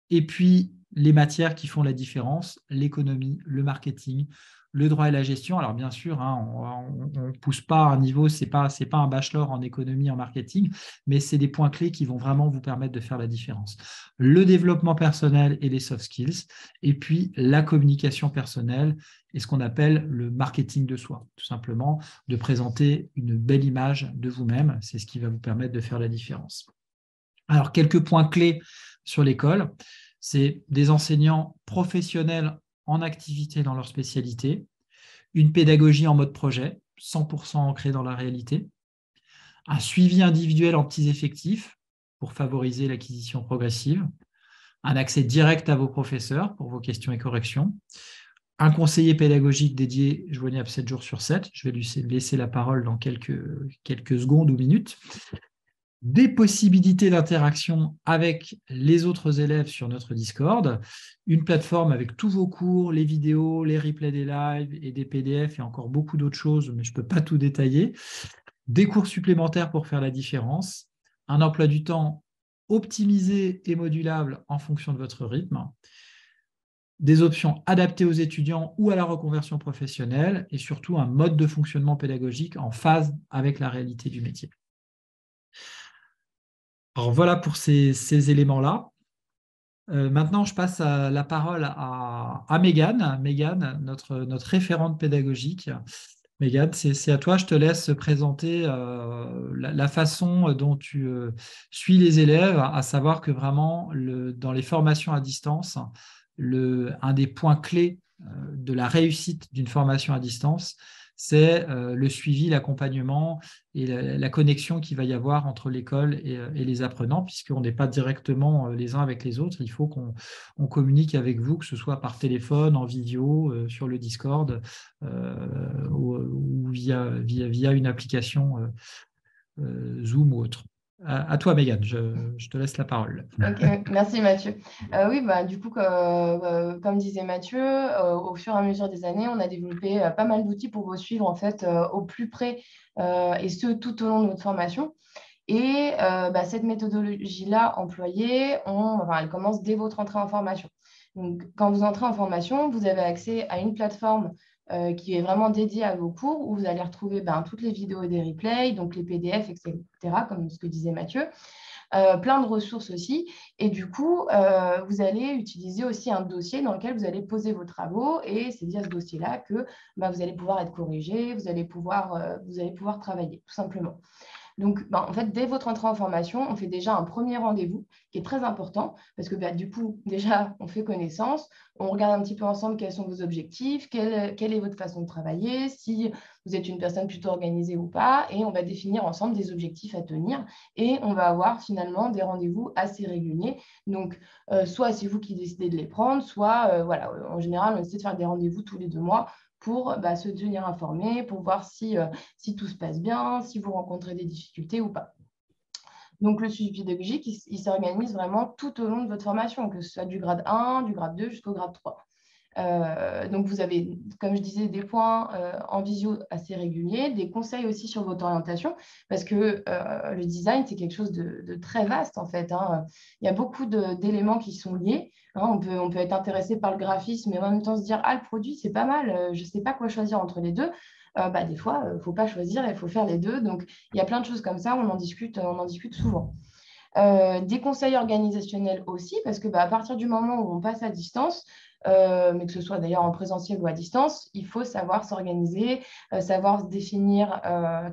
et puis les matières qui font la différence, l'économie, le marketing, le droit et la gestion. Alors bien sûr, on ne pousse pas à un niveau, ce n'est pas un bachelor en économie, en marketing, mais c'est des points clés qui vont vraiment vous permettre de faire la différence. Le développement personnel et les soft skills, et puis la communication personnelle et ce qu'on appelle le marketing de soi, tout simplement de présenter une belle image de vous-même. C'est ce qui va vous permettre de faire la différence. Alors, quelques points clés sur l'école, c'est des enseignants professionnels en activité dans leur spécialité, une pédagogie en mode projet, 100% ancrée dans la réalité, un suivi individuel en petits effectifs pour favoriser l'acquisition progressive, un accès direct à vos professeurs pour vos questions et corrections, un conseiller pédagogique dédié joignable 7 jours sur 7. Je vais lui laisser la parole dans quelques secondes ou minutes. Des possibilités d'interaction avec les autres élèves sur notre Discord, une plateforme avec tous vos cours, les vidéos, les replays des lives et des PDF et encore beaucoup d'autres choses, mais je ne peux pas tout détailler, des cours supplémentaires pour faire la différence, un emploi du temps optimisé et modulable en fonction de votre rythme, des options adaptées aux étudiants ou à la reconversion professionnelle et surtout un mode de fonctionnement pédagogique en phase avec la réalité du métier. Alors voilà pour ces éléments-là. Maintenant, je passe la parole à Mégane. Mégane, notre référente pédagogique. Mégane, c'est à toi. Je te laisse présenter la façon dont tu suis les élèves, à savoir que vraiment, dans les formations à distance, un des points clés de la réussite d'une formation à distance, c'est le suivi, l'accompagnement et la connexion qu'il va y avoir entre l'école et les apprenants, puisqu'on n'est pas directement les uns avec les autres. Il faut qu'on communique avec vous, que ce soit par téléphone, en vidéo, sur le Discord ou via une application Zoom ou autre. À toi, Mégane, je te laisse la parole. Okay, merci Mathieu. Oui, du coup, comme disait Mathieu, au fur et à mesure des années, on a développé pas mal d'outils pour vous suivre en fait au plus près et ce tout au long de notre formation. Et cette méthodologie-là employée, elle commence dès votre entrée en formation. Donc, quand vous entrez en formation, vous avez accès à une plateforme qui est vraiment dédiée à vos cours où vous allez retrouver toutes les vidéos et des replays, donc les PDF, etc., comme ce que disait Mathieu. Plein de ressources aussi. Et du coup, vous allez utiliser aussi un dossier dans lequel vous allez poser vos travaux et c'est via ce dossier-là que vous allez pouvoir être corrigé, vous allez pouvoir travailler, tout simplement. Donc, en fait, dès votre entrée en formation, on fait déjà un premier rendez-vous qui est très important parce que du coup, déjà, on fait connaissance, on regarde un petit peu ensemble quels sont vos objectifs, quelle est votre façon de travailler, si vous êtes une personne plutôt organisée ou pas, et on va définir ensemble des objectifs à tenir et on va avoir finalement des rendez-vous assez réguliers. Donc, soit c'est vous qui décidez de les prendre, soit, voilà, en général, on essaie de faire des rendez-vous tous les 2 mois pour se tenir informé, pour voir si tout se passe bien, si vous rencontrez des difficultés ou pas. Donc, le suivi pédagogique, il s'organise vraiment tout au long de votre formation, que ce soit du grade 1, du grade 2 jusqu'au grade 3. Donc, vous avez, comme je disais, des points en visio assez réguliers, des conseils aussi sur votre orientation, parce que le design, c'est quelque chose de très vaste, en fait. Il y a beaucoup d'éléments qui sont liés. On peut être intéressé par le graphisme, mais en même temps se dire, ah, le produit, c'est pas mal, je ne sais pas quoi choisir entre les deux. Des fois, il ne faut pas choisir, il faut faire les deux. Donc, il y a plein de choses comme ça, on en discute souvent. Des conseils organisationnels aussi, parce que à partir du moment où on passe à distance, mais que ce soit d'ailleurs en présentiel ou à distance, il faut savoir s'organiser, savoir se définir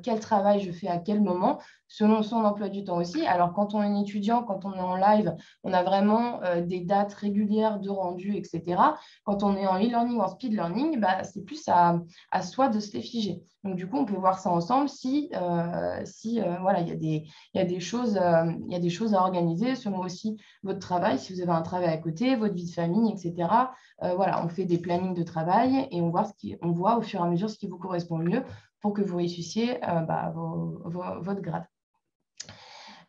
quel travail je fais à quel moment, selon son emploi du temps aussi. Alors, quand on est étudiant, quand on est en live, on a vraiment des dates régulières de rendu, etc. Quand on est en e-learning ou en speed learning, c'est plus à soi de se les figer. Donc, du coup, on peut voir ça ensemble si voilà, il y a des choses à organiser selon aussi votre travail, si vous avez un travail à côté, votre vie de famille, etc. Voilà, on fait des plannings de travail et on voit au fur et à mesure ce qui vous correspond le mieux pour que vous réussissiez votre grade.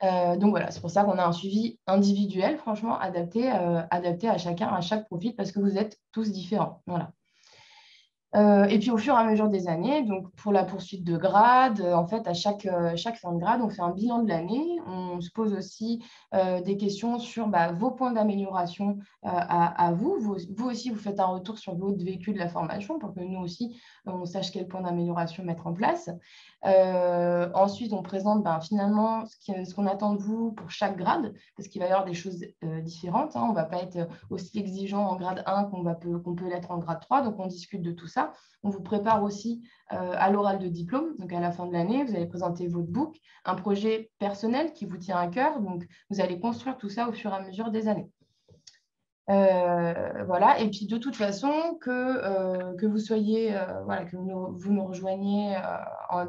Donc voilà, c'est pour ça qu'on a un suivi individuel, franchement, adapté à chacun, à chaque profil, parce que vous êtes tous différents. Voilà. Et puis au fur et à mesure des années, donc pour la poursuite de grade, en fait, à chaque fin de grade, on fait un bilan de l'année. On se pose aussi des questions sur vos points d'amélioration à vous. Vous aussi, vous faites un retour sur votre vécu de la formation pour que nous aussi, on sache quel point d'amélioration mettre en place. Ensuite, on présente finalement ce qu'on attend de vous pour chaque grade, parce qu'il va y avoir des choses différentes. On ne va pas être aussi exigeant en grade 1 qu'on peut l'être en grade 3, donc on discute de tout ça. On vous prépare aussi à l'oral de diplôme, donc à la fin de l'année, vous allez présenter votre book, un projet personnel qui vous tient à cœur, donc vous allez construire tout ça au fur et à mesure des années. Voilà, et puis de toute façon, que vous soyez, voilà, que vous nous rejoigniez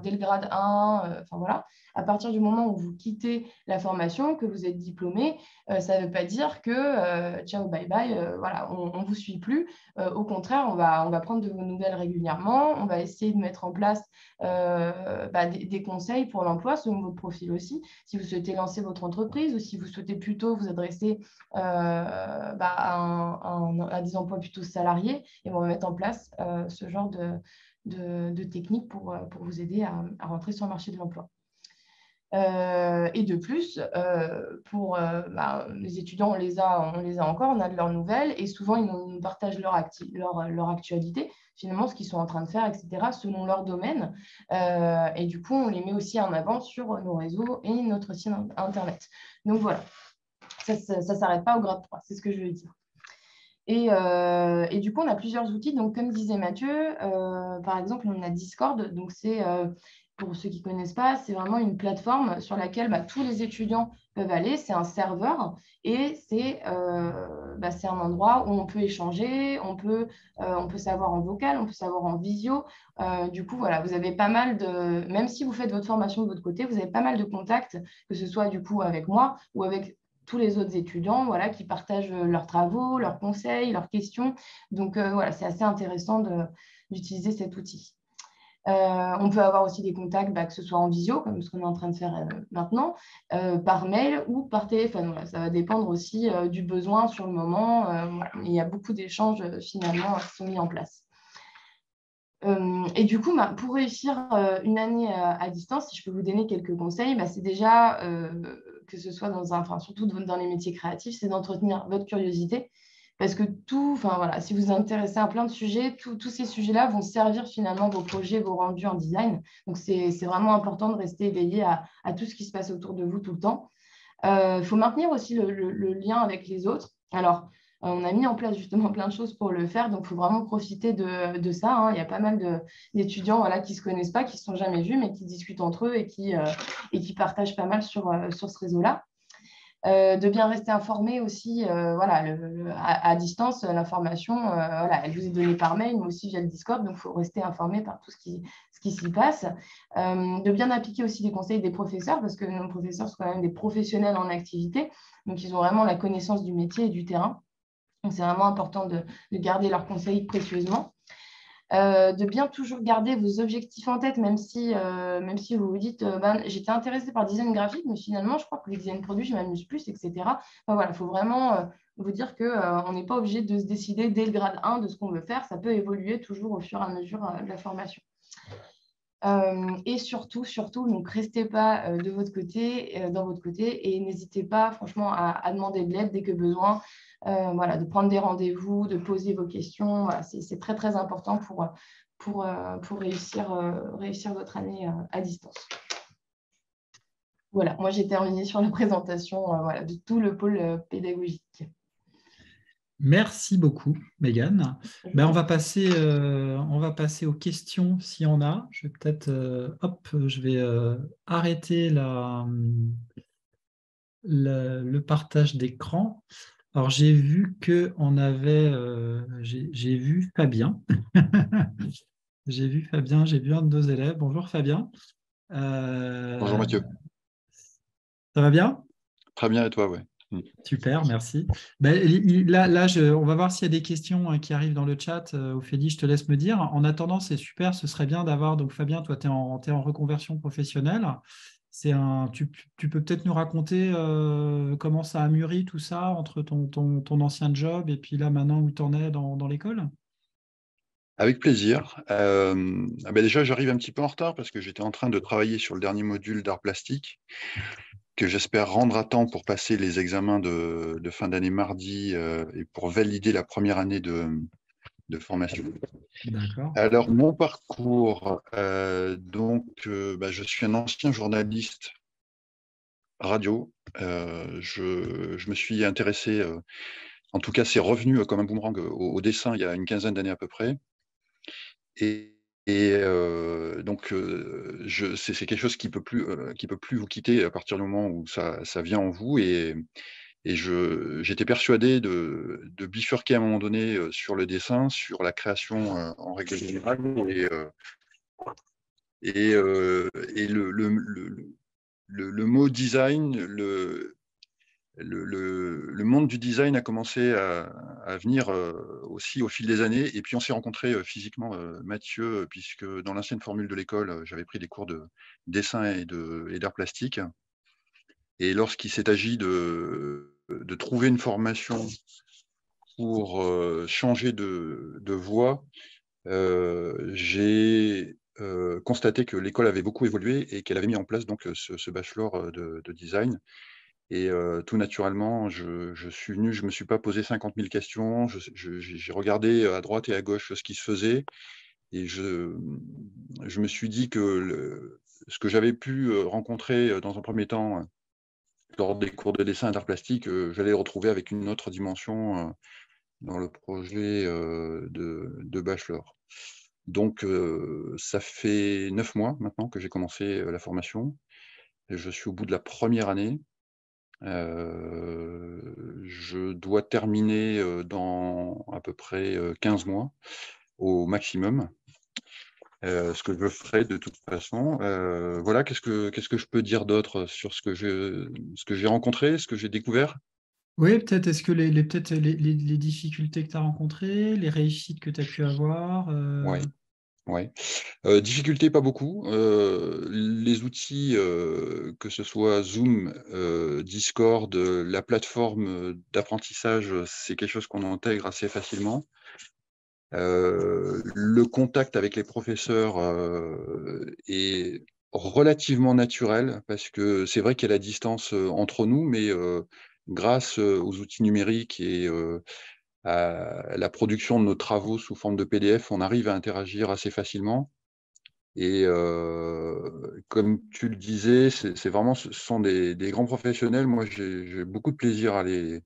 dès le grade 1, enfin voilà, à partir du moment où vous quittez la formation, que vous êtes diplômé, ça ne veut pas dire que ciao, bye bye, voilà, on ne vous suit plus. Au contraire, on va prendre de vos nouvelles régulièrement, on va essayer de mettre en place des conseils pour l'emploi selon votre profil aussi. Si vous souhaitez lancer votre entreprise ou si vous souhaitez plutôt vous adresser à des emplois plutôt salariés, et on va mettre en place ce genre de techniques pour vous aider à rentrer sur le marché de l'emploi. Et de plus, pour les étudiants, on les a encore, on a de leurs nouvelles et souvent ils nous partagent leur actualité, finalement ce qu'ils sont en train de faire, etc., selon leur domaine. Et du coup, on les met aussi en avant sur nos réseaux et notre site internet. Donc voilà, ça ne s'arrête pas au grade 3, c'est ce que je veux dire. Et du coup, on a plusieurs outils. Donc, comme disait Mathieu, par exemple, on a Discord. Donc, c'est, pour ceux qui ne connaissent pas, c'est vraiment une plateforme sur laquelle tous les étudiants peuvent aller. C'est un serveur et c'est un endroit où on peut échanger, on peut savoir en vocal, on peut savoir en visio. Du coup, voilà, vous avez pas mal de… Même si vous faites votre formation de votre côté, vous avez pas mal de contacts, que ce soit du coup avec moi ou avec tous les autres étudiants, voilà, qui partagent leurs travaux, leurs conseils, leurs questions. Donc, voilà, c'est assez intéressant d'utiliser cet outil. On peut avoir aussi des contacts, que ce soit en visio, comme ce qu'on est en train de faire maintenant, par mail ou par téléphone. Voilà, ça va dépendre aussi du besoin sur le moment. Voilà. Il y a beaucoup d'échanges finalement qui sont mis en place. Et du coup, pour réussir une année à distance, si je peux vous donner quelques conseils, c'est déjà, que ce soit surtout dans les métiers créatifs, c'est d'entretenir votre curiosité. Parce que voilà, si vous vous intéressez à plein de sujets, tous ces sujets-là vont servir finalement vos projets, vos rendus en design. Donc, c'est vraiment important de rester éveillé à tout ce qui se passe autour de vous tout le temps. Il faut maintenir aussi le lien avec les autres. Alors, On a mis en place justement plein de choses pour le faire, donc il faut vraiment profiter de ça, hein. Il y a pas mal d'étudiants voilà, qui ne se connaissent pas, qui ne se sont jamais vus, mais qui discutent entre eux et qui partagent pas mal sur ce réseau-là. De bien rester informé aussi, voilà, à distance, l'information, voilà, elle vous est donnée par mail, mais aussi via le Discord, donc il faut rester informé par tout ce qui s'y passe. De bien appliquer aussi les conseils des professeurs, parce que nos professeurs sont quand même des professionnels en activité, donc ils ont vraiment la connaissance du métier et du terrain. Donc c'est vraiment important de garder leurs conseils précieusement. De bien toujours garder vos objectifs en tête, même si vous vous dites ben, j'étais intéressée par le design graphique, mais finalement, je crois que le design produit, je m'amuse plus, etc. Enfin, voilà, il faut vraiment vous dire qu'on n'est pas obligé de se décider dès le grade 1 de ce qu'on veut faire. Ça peut évoluer toujours au fur et à mesure de la formation. Et surtout, donc restez pas de votre côté, dans votre côté, et n'hésitez pas, franchement, à demander de l'aide dès que besoin. Voilà, de prendre des rendez-vous, de poser vos questions. Voilà, c'est très, très important pour réussir votre année à distance. Voilà, moi, j'ai terminé sur la présentation voilà, de tout le pôle pédagogique. Merci beaucoup, Mégane. Ben, on va passer aux questions s'il y en a. Je vais peut-être arrêter le partage d'écran. Alors, j'ai vu que on avait, j'ai vu Fabien. J'ai vu Fabien, j'ai vu un de nos élèves. Bonjour Fabien. Bonjour Mathieu. Ça va bien? Très bien, et toi, ouais. Super, merci. Ben, là on va voir s'il y a des questions qui arrivent dans le chat. Ophélie, je te laisse me dire. En attendant, c'est super, ce serait bien d'avoir. Donc, Fabien, toi, tu es en reconversion professionnelle. Tu peux peut-être nous raconter comment ça a mûri tout ça entre ton ancien job et puis là, maintenant, où tu en es dans l'école? Avec plaisir. Déjà, j'arrive un petit peu en retard parce que j'étais en train de travailler sur le dernier module d'art plastique que j'espère rendre à temps pour passer les examens de fin d'année mardi et pour valider la première année de formation. D'accord. Alors, mon parcours, je suis un ancien journaliste radio. Je me suis intéressé, en tout cas, c'est revenu comme un boomerang au dessin il y a une quinzaine d'années à peu près. C'est quelque chose qui peut plus vous quitter à partir du moment où ça vient en vous. Et j'étais persuadé de bifurquer à un moment donné sur le dessin, sur la création en règle générale. Et le mot design, le monde du design a commencé à venir aussi au fil des années. Et puis, on s'est rencontrés physiquement, Mathieu, puisque dans l'ancienne formule de l'école, j'avais pris des cours de dessin et d'art plastique. Et lorsqu'il s'est agi de trouver une formation pour changer de voie, j'ai constaté que l'école avait beaucoup évolué et qu'elle avait mis en place donc ce bachelor de design. Et tout naturellement, je suis venu, je ne me suis pas posé 50 000 questions, j'ai regardé à droite et à gauche ce qui se faisait, et je me suis dit que ce que j'avais pu rencontrer dans un premier temps lors des cours de dessin et d'art plastique, j'allais le retrouver avec une autre dimension dans le projet de bachelor. Donc, ça fait 9 mois maintenant que j'ai commencé la formation, et je suis au bout de la première année. Je dois terminer dans à peu près 15 mois au maximum, ce que je ferai de toute façon. Voilà, qu'est-ce que je peux dire d'autre sur ce que j'ai rencontré, ce que j'ai découvert? Oui, peut-être, est-ce que peut-être les difficultés que tu as rencontrées, les réussites que tu as pu avoir Ouais. Difficulté, pas beaucoup. Les outils, que ce soit Zoom, Discord, la plateforme d'apprentissage, c'est quelque chose qu'on intègre assez facilement. Le contact avec les professeurs est relativement naturel parce que c'est vrai qu'il y a la distance entre nous, mais grâce aux outils numériques et à la production de nos travaux sous forme de PDF, on arrive à interagir assez facilement. Et comme tu le disais, c'est vraiment, ce sont des grands professionnels. Moi, j'ai beaucoup de plaisir à les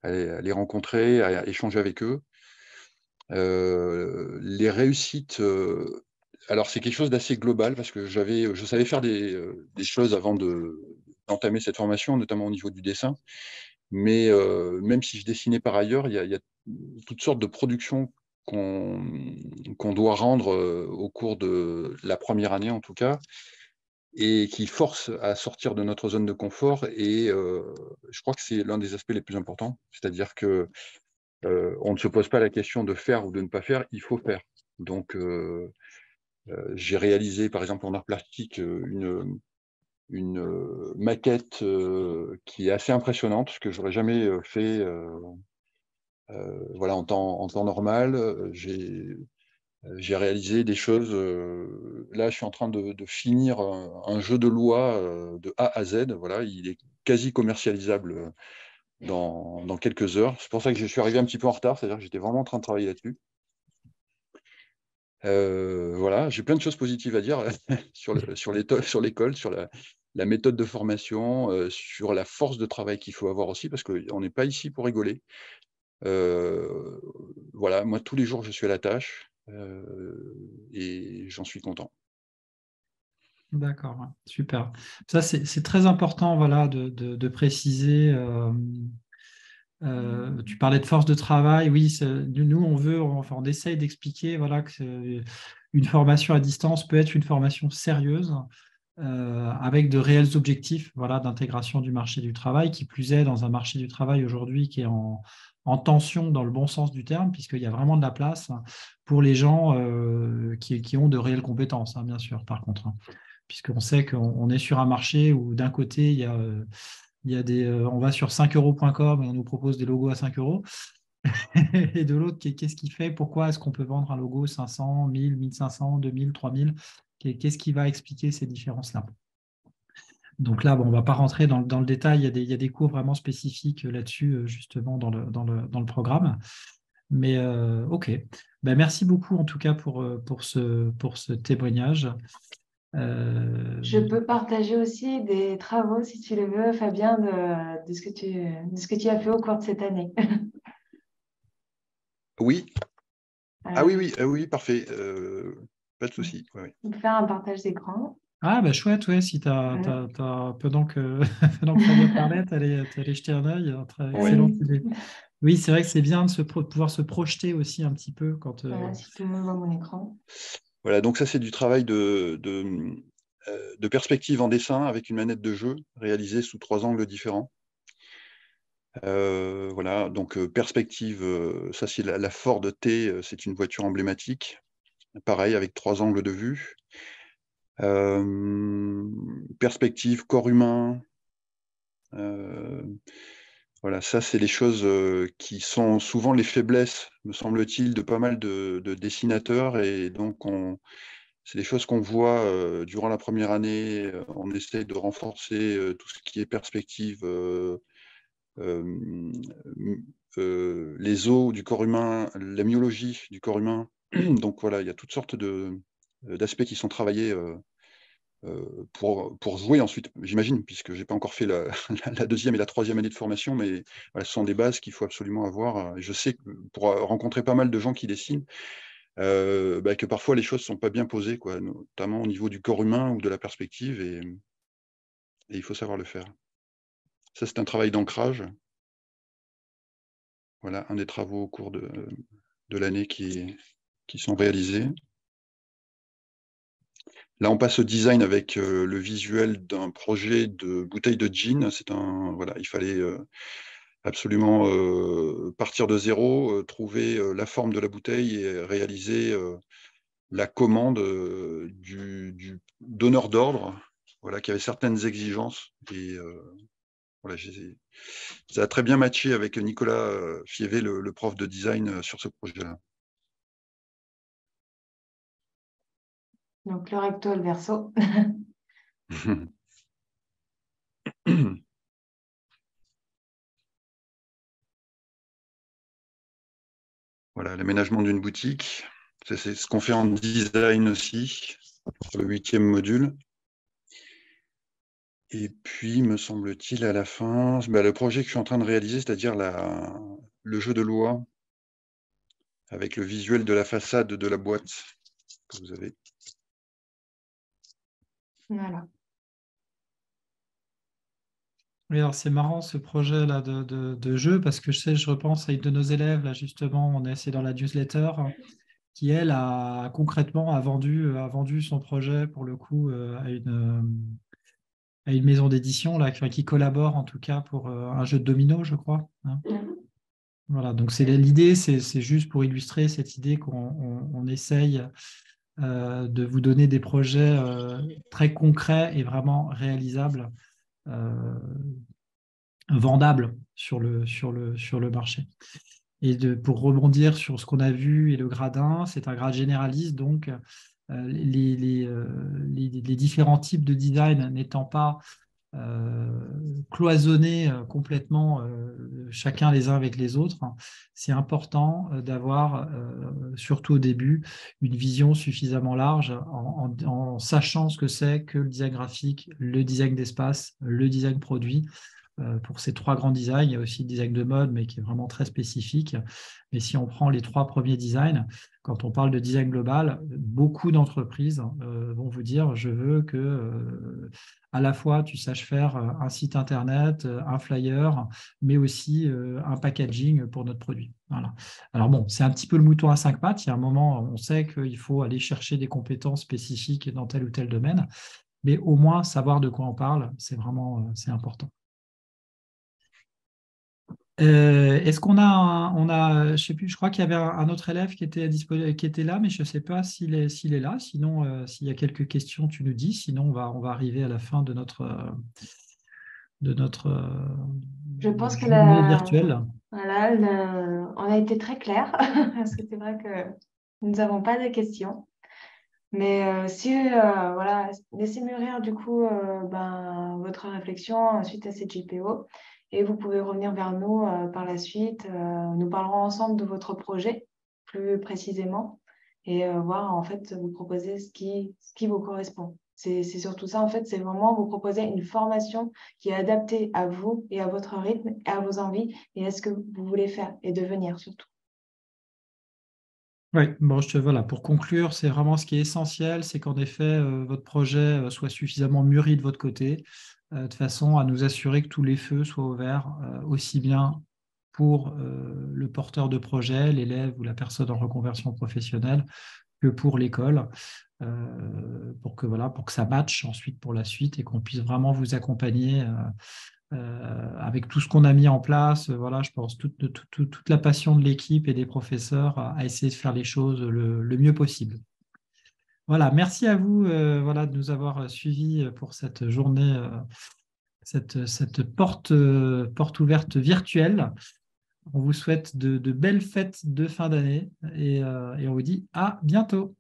à les rencontrer, à échanger avec eux. Les réussites, alors c'est quelque chose d'assez global parce que je savais faire des choses avant d'entamer cette formation, notamment au niveau du dessin. Mais même si je dessinais par ailleurs, il y a toutes sortes de productions qu'on doit rendre au cours de la première année en tout cas, et qui forcent à sortir de notre zone de confort. Et je crois que c'est l'un des aspects les plus importants, c'est-à-dire que on ne se pose pas la question de faire ou de ne pas faire, il faut faire. Donc j'ai réalisé par exemple en art plastique une maquette qui est assez impressionnante, ce que j'aurais jamais fait voilà, en temps normal. J'ai réalisé des choses. Là, je suis en train de finir un jeu de loi de A à Z. Voilà, il est quasi commercialisable dans quelques heures. C'est pour ça que je suis arrivé un petit peu en retard, c'est-à-dire que j'étais vraiment en train de travailler là-dessus. Voilà, j'ai plein de choses positives à dire sur l'école, sur la méthode de formation, sur la force de travail qu'il faut avoir aussi, parce qu'on n'est pas ici pour rigoler. Voilà, moi, tous les jours, je suis à la tâche et j'en suis content. D'accord, ouais, super. Ça, c'est très important, voilà, de préciser. Tu parlais de force de travail. Oui, nous, on essaye d'expliquer, voilà, que une formation à distance peut être une formation sérieuse, avec de réels objectifs, voilà, d'intégration du marché du travail, qui plus est dans un marché du travail aujourd'hui qui est en tension dans le bon sens du terme, puisqu'il y a vraiment de la place pour les gens qui ont de réelles compétences, hein, bien sûr, par contre, hein. Puisqu'on sait qu'on est sur un marché où d'un côté, il y a on va sur 5euros.com et on nous propose des logos à 5 euros. Et de l'autre, qu'est-ce qui fait? Pourquoi est-ce qu'on peut vendre un logo 500, 1000, 1500, 2000, 3000? Qu'est-ce qui va expliquer ces différences-là? Donc là, bon, on ne va pas rentrer dans le détail. Il y a des cours vraiment spécifiques là-dessus, justement, dans le programme. Mais OK. Ben, merci beaucoup, en tout cas, pour ce témoignage. Je peux partager aussi des travaux, si tu le veux, Fabien, de ce que tu as fait au cours de cette année. Oui, oui, parfait. Pas de Je souci. Ouais, vais faire un partage d'écran. Ah, bah chouette, ouais, si pendant que, pendant que Fabien parlait, tu allais jeter un œil. ouais. Excellente idée. Oui, c'est vrai que c'est bien de pouvoir se projeter aussi un petit peu quand. Voilà, si tout le monde voit mon écran. Voilà, donc ça, c'est du travail de perspective en dessin avec une manette de jeu réalisée sous 3 angles différents. Voilà, donc perspective, ça c'est la Ford T, c'est une voiture emblématique. Pareil, avec 3 angles de vue. Perspective, corps humain. Voilà, ça c'est les choses qui sont souvent les faiblesses, me semble-t-il, de pas mal de dessinateurs. Et donc, c'est des choses qu'on voit durant la première année. On essaie de renforcer tout ce qui est perspective, les os du corps humain, la myologie du corps humain. Donc voilà, il y a toutes sortes d'aspects qui sont travaillés pour jouer ensuite, j'imagine, puisque j'ai pas encore fait la deuxième et la troisième année de formation, mais voilà, ce sont des bases qu'il faut absolument avoir. Et je sais que pour rencontrer pas mal de gens qui dessinent, que parfois les choses sont pas bien posées, quoi, notamment au niveau du corps humain ou de la perspective, et il faut savoir le faire. Ça, c'est un travail d'ancrage. Voilà, un des travaux au cours de l'année qui sont réalisés. Là, on passe au design avec le visuel d'un projet de bouteille de gin. Voilà, il fallait absolument partir de zéro, trouver la forme de la bouteille et réaliser la commande du donneur d'ordre, voilà, qui avait certaines exigences. Et voilà, ça a très bien matché avec Nicolas Fievé, le prof de design, sur ce projet-là. Donc, le recto et le verso. Voilà, l'aménagement d'une boutique. C'est ce qu'on fait en design aussi, sur le 8e module. Et puis, me semble-t-il, à la fin, le projet que je suis en train de réaliser, c'est-à-dire le jeu de loi avec le visuel de la façade de la boîte que vous avez. Voilà. Oui, alors c'est marrant ce projet-là de jeu parce que je repense à une de nos élèves, là justement, c'est dans la newsletter, qui elle concrètement a vendu son projet pour le coup à une maison d'édition là, qui collabore en tout cas pour un jeu de domino, je crois. Hein. Voilà, donc l'idée, c'est juste pour illustrer cette idée qu'on essaye de vous donner des projets très concrets et vraiment réalisables, euh, vendables sur le marché. Et pour rebondir sur ce qu'on a vu et le gradin, c'est un grade généraliste, donc les différents types de design n'étant pas cloisonnés complètement chacun les uns avec les autres, c'est important d'avoir, surtout au début, une vision suffisamment large en sachant ce que c'est que le design graphique, le design d'espace, le design produit. Pour ces trois grands designs, il y a aussi le design de mode, mais qui est vraiment très spécifique. Mais si on prend les trois premiers designs, quand on parle de design global, beaucoup d'entreprises vont vous dire, je veux que à la fois tu saches faire un site internet, un flyer, mais aussi un packaging pour notre produit. Voilà. Alors bon, c'est un petit peu le mouton à cinq pattes. Il y a un moment, on sait qu'il faut aller chercher des compétences spécifiques dans tel ou tel domaine, mais au moins savoir de quoi on parle, c'est important. Est-ce qu'on a, je sais plus, je crois qu'il y avait un autre élève qui était qui était là, mais je ne sais pas s'il est là. Sinon, s'il y a quelques questions, tu nous dis. Sinon, on va arriver à la fin de notre Je pense que journée virtuelle. voilà, on a été très clair parce que c'est vrai que nous n'avons pas de questions. Mais voilà, laissez mûrir du coup votre réflexion suite à cette GPO et vous pouvez revenir vers nous par la suite. Nous parlerons ensemble de votre projet plus précisément et voir en fait vous proposer ce qui vous correspond. C'est surtout ça en fait, c'est vraiment vous proposer une formation qui est adaptée à vous et à votre rythme, et à vos envies et à ce que vous voulez faire et devenir surtout. Oui, bon, voilà, pour conclure, c'est vraiment ce qui est essentiel, c'est qu'en effet, votre projet soit suffisamment mûri de votre côté, de façon à nous assurer que tous les feux soient ouverts, aussi bien pour le porteur de projet, l'élève ou la personne en reconversion professionnelle, que pour l'école, pour que ça matche ensuite pour la suite et qu'on puisse vraiment vous accompagner avec tout ce qu'on a mis en place. Voilà, je pense toute la passion de l'équipe et des professeurs à essayer de faire les choses le mieux possible. Voilà, merci à vous voilà, de nous avoir suivis pour cette journée, cette porte ouverte virtuelle. On vous souhaite de belles fêtes de fin d'année et on vous dit à bientôt.